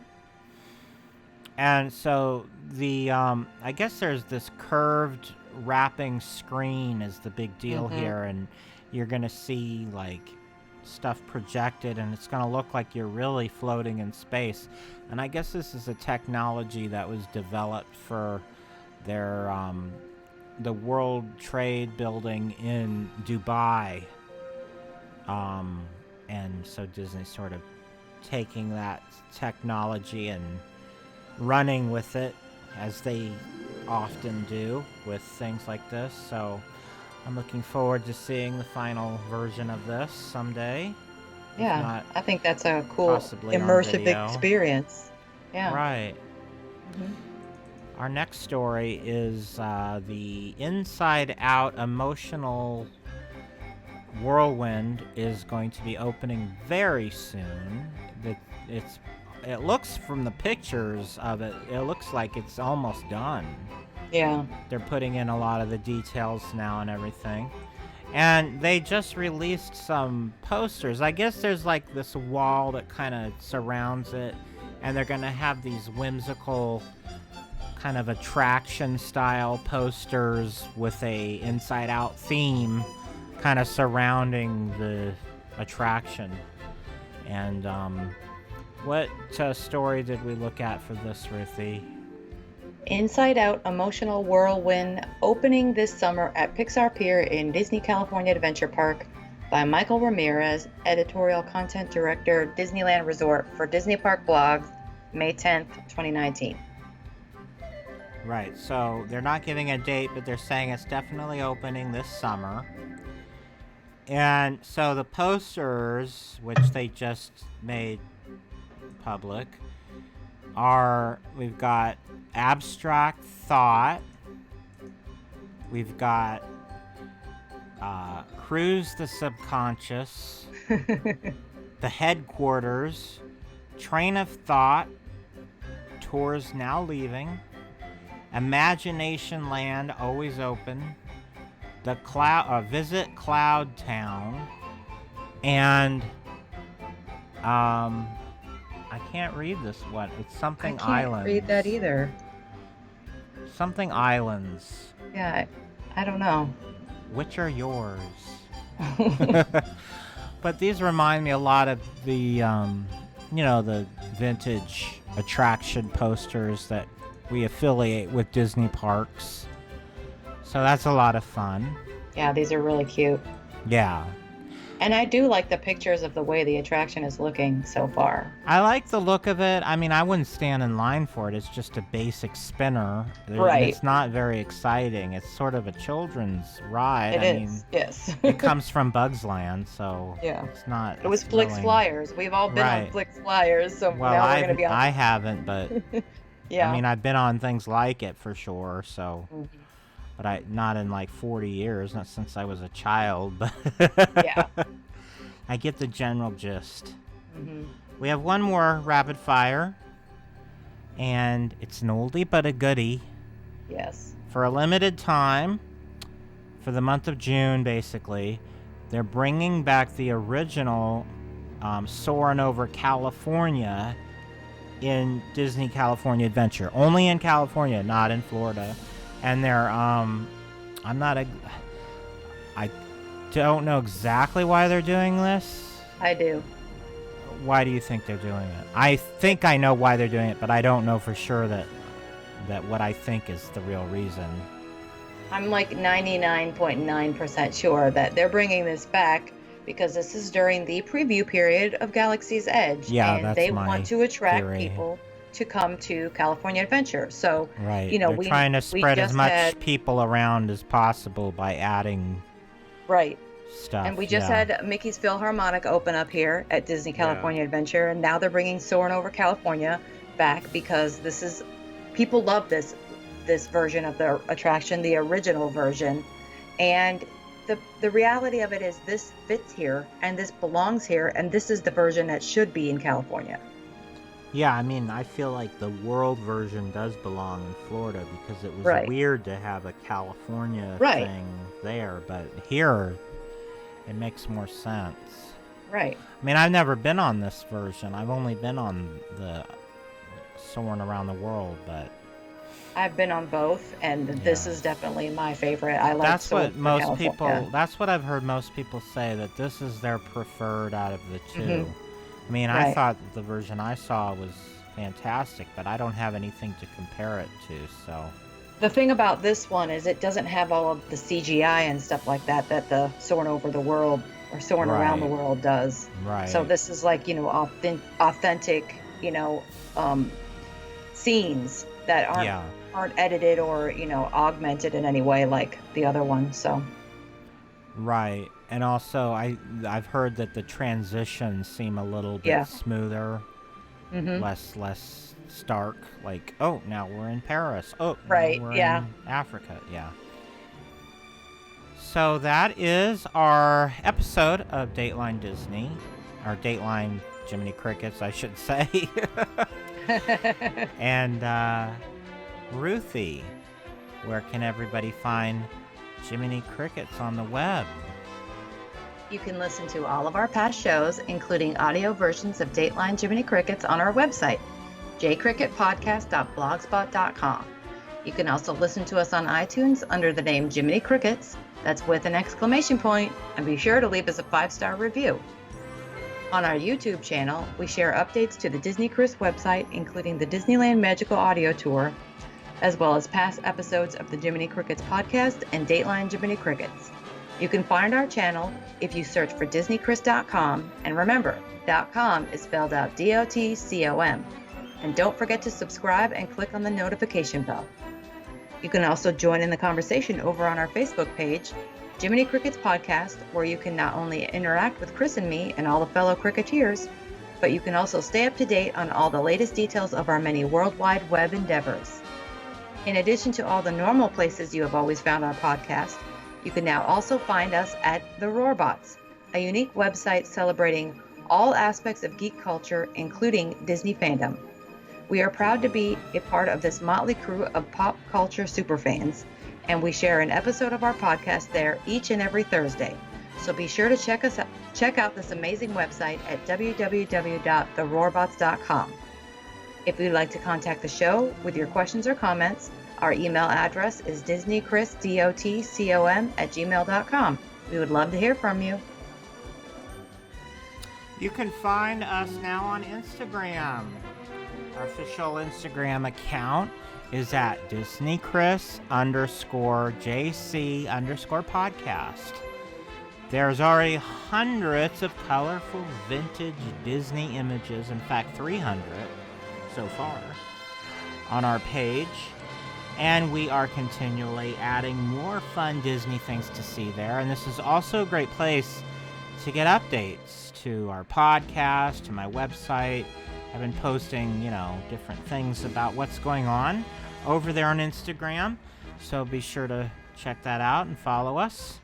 And so the I guess there's this curved wrapping screen is the big deal here, and you're gonna see like stuff projected, and it's going to look like you're really floating in space. And I guess this is a technology that was developed for their the World Trade Building in Dubai. And so Disney's sort of taking that technology and running with it, as they often do with things like this. So I'm looking forward to seeing the final version of this someday. Yeah, I think that's a cool possibly immersive experience. Yeah. Right. Our next story is the Inside Out emotional whirlwind is going to be opening very soon. It looks, from the pictures of it, it looks like it's almost done. Yeah. They're putting in a lot of the details now and everything. And they just released some posters. I guess there's like this wall that kind of surrounds it, and they're going to have these whimsical kind of attraction style posters with a Inside Out theme kind of surrounding the attraction. And what story did we look at for this, Ruthie? Inside Out Emotional Whirlwind, opening this summer at Pixar Pier in Disney California Adventure Park by Michael Ramirez, editorial content director, Disneyland Resort for Disney Park Blogs, May 10th, 2019. Right, so they're not giving a date, but they're saying it's definitely opening this summer. And so the posters, which they just made public, we've got Abstract Thought, we've got Cruise the Subconscious, The Headquarters, Train of Thought, Tours Now Leaving, Imagination Land Always Open, the Visit Cloud Town, and I can't read this one. It's something Islands. I can't read that either. Something Islands. Yeah, I don't know. Which are yours? But these remind me a lot of the, the vintage attraction posters that we affiliate with Disney parks. So that's a lot of fun. Yeah, these are really cute. Yeah. And I do like the pictures of the way the attraction is looking so far. I like the look of it. I mean, I wouldn't stand in line for it. It's just a basic spinner. Right. It's not very exciting. It's sort of a children's ride. It is, yes. It comes from Bugs Land, so yeah. It's not. It was Flix Flyers. We've all been on Flix Flyers, so well, now we're going to be on. I haven't, but yeah. I mean, I've been on things like it for sure, so. Mm-hmm. But not in like 40 years, not since I was a child, but yeah. I get the general gist. Mm-hmm. We have one more rapid fire, and it's an oldie but a goodie. Yes. For a limited time, for the month of June, basically, they're bringing back the original Soarin' Over California in Disney California Adventure. Only in California, not in Florida. And they're, I don't know exactly why they're doing this. I do. Why do you think they're doing it? I think I know why they're doing it, but I don't know for sure that what I think is the real reason. I'm like 99.9% sure that they're bringing this back because this is during the preview period of Galaxy's Edge. Yeah, and that's they my want to attract theory. People to come to California Adventure. So, right. They're trying to spread as much people around as possible by adding stuff. And we just had Mickey's Philharmonic open up here at Disney California Adventure, and now they're bringing Soarin' Over California back because people love this version of the attraction, the original version. And the reality of it is this fits here, and this belongs here, and this is the version that should be in California. Yeah, I mean, I feel like the world version does belong in Florida because it was weird to have a California thing there, but here it makes more sense. Right. I mean, I've never been on this version. I've only been on the Soarin' Around the World, but I've been on both, and this is definitely my favorite. I like That's what most people. California. That's what I've heard most people say, that this is their preferred out of the two. Mhm. I mean, I Right. thought the version I saw was fantastic, but I don't have anything to compare it to. So The thing about this one is it doesn't have all of the CGI and stuff like that that the Soaring Over the World or Soaring Around the Right. World does. Right. So this is like, authentic, scenes that aren't edited or, augmented in any way like the other one. So right, and also I've heard that the transitions seem a little bit smoother, Mhm. less stark. Like, oh, now we're in Paris. Oh, now Right, we're yeah. in Africa. Yeah. So that is our episode of Dateline Disney, or Dateline Jiminy Crickets, I should say. And Ruthie, where can everybody find Jiminy Crickets on the web? you can listen to all of our past shows, including audio versions of Dateline Jiminy Crickets, on our website, jcricketpodcast.blogspot.com. You can also listen to us on iTunes under the name Jiminy Crickets, that's with an exclamation point, and be sure to leave us a 5-star review. On our YouTube channel, we share updates to the Disney Chris website, including the Disneyland Magical Audio Tour, as well as past episodes of the Jiminy Crickets podcast and Dateline Jiminy Crickets. You can find our channel if you search for DisneyChris.com, and remember, .com is spelled out DOTCOM. And don't forget to subscribe and click on the notification bell. You can also join in the conversation over on our Facebook page, Jiminy Crickets Podcast, where you can not only interact with Chris and me and all the fellow Cricketeers, but you can also stay up to date on all the latest details of our many worldwide web endeavors. In addition to all the normal places you have always found our podcast, you can now also find us at The Roarbots, a unique website celebrating all aspects of geek culture, including Disney fandom. We are proud to be a part of this motley crew of pop culture superfans, and we share an episode of our podcast there each and every Thursday. So be sure to check out this amazing website at www.theroarbots.com. If you'd like to contact the show with your questions or comments, our email address is disneychris.dotcom@gmail.com. We would love to hear from you. You can find us now on Instagram. Our official Instagram account is at DisneyChris_JC_podcast. There's already hundreds of colorful vintage Disney images, in fact 300 so far, on our page. And we are continually adding more fun Disney things to see there. And this is also a great place to get updates to our podcast, to my website. I've been posting, different things about what's going on over there on Instagram. So be sure to check that out and follow us.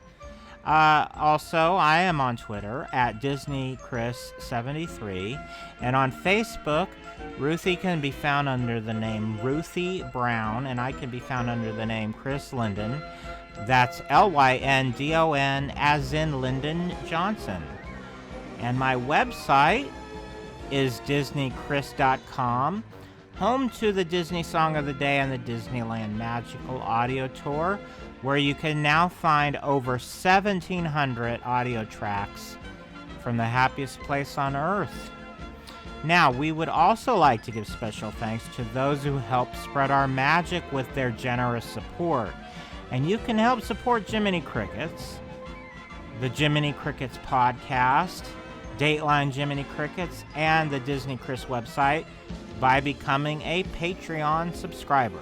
Also, I am on Twitter at DisneyChris73. And on Facebook, Ruthie can be found under the name Ruthie Brown, and I can be found under the name Chris Linden. That's Lyndon, as in Lyndon Johnson. And my website is DisneyChris.com, home to the Disney Song of the Day and the Disneyland Magical Audio Tour, where you can now find over 1,700 audio tracks from the happiest place on Earth. Now, we would also like to give special thanks to those who help spread our magic with their generous support. And you can help support Jiminy Crickets, the Jiminy Crickets podcast, Dateline Jiminy Crickets, and the Disney Chris website by becoming a Patreon subscriber.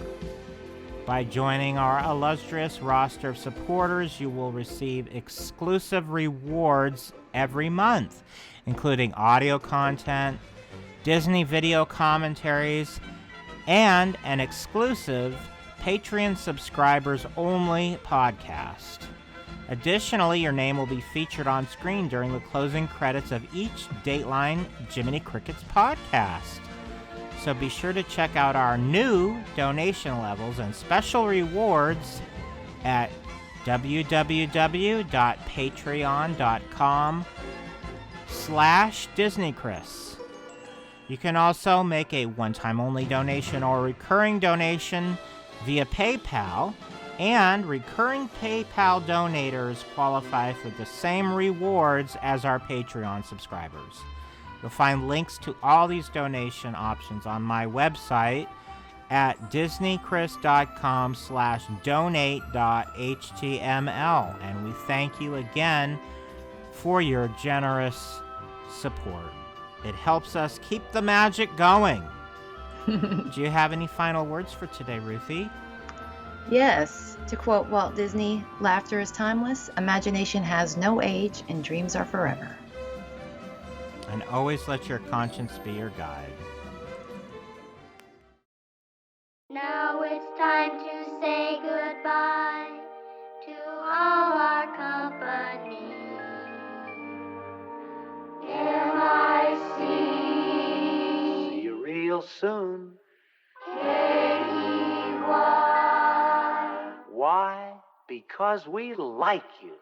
By joining our illustrious roster of supporters, you will receive exclusive rewards every month, including audio content, Disney video commentaries, and an exclusive Patreon subscribers only podcast. Additionally, your name will be featured on screen during the closing credits of each Dateline Jiminy Crickets podcast. So be sure to check out our new donation levels and special rewards at www.patreon.com/DisneyChris. You can also make a one-time only donation or recurring donation via PayPal, and recurring PayPal donators qualify for the same rewards as our Patreon subscribers. You'll find links to all these donation options on my website at disneychris.com/donate.html. And we thank you again for your generous support. It helps us keep the magic going. Do you have any final words for today, Ruthie? Yes. To quote Walt Disney, laughter is timeless, imagination has no age, and dreams are forever. And always let your conscience be your guide. Now it's time to say goodbye to all our company. M-I-C. See you real soon. K-E-Y. Why? Because we like you.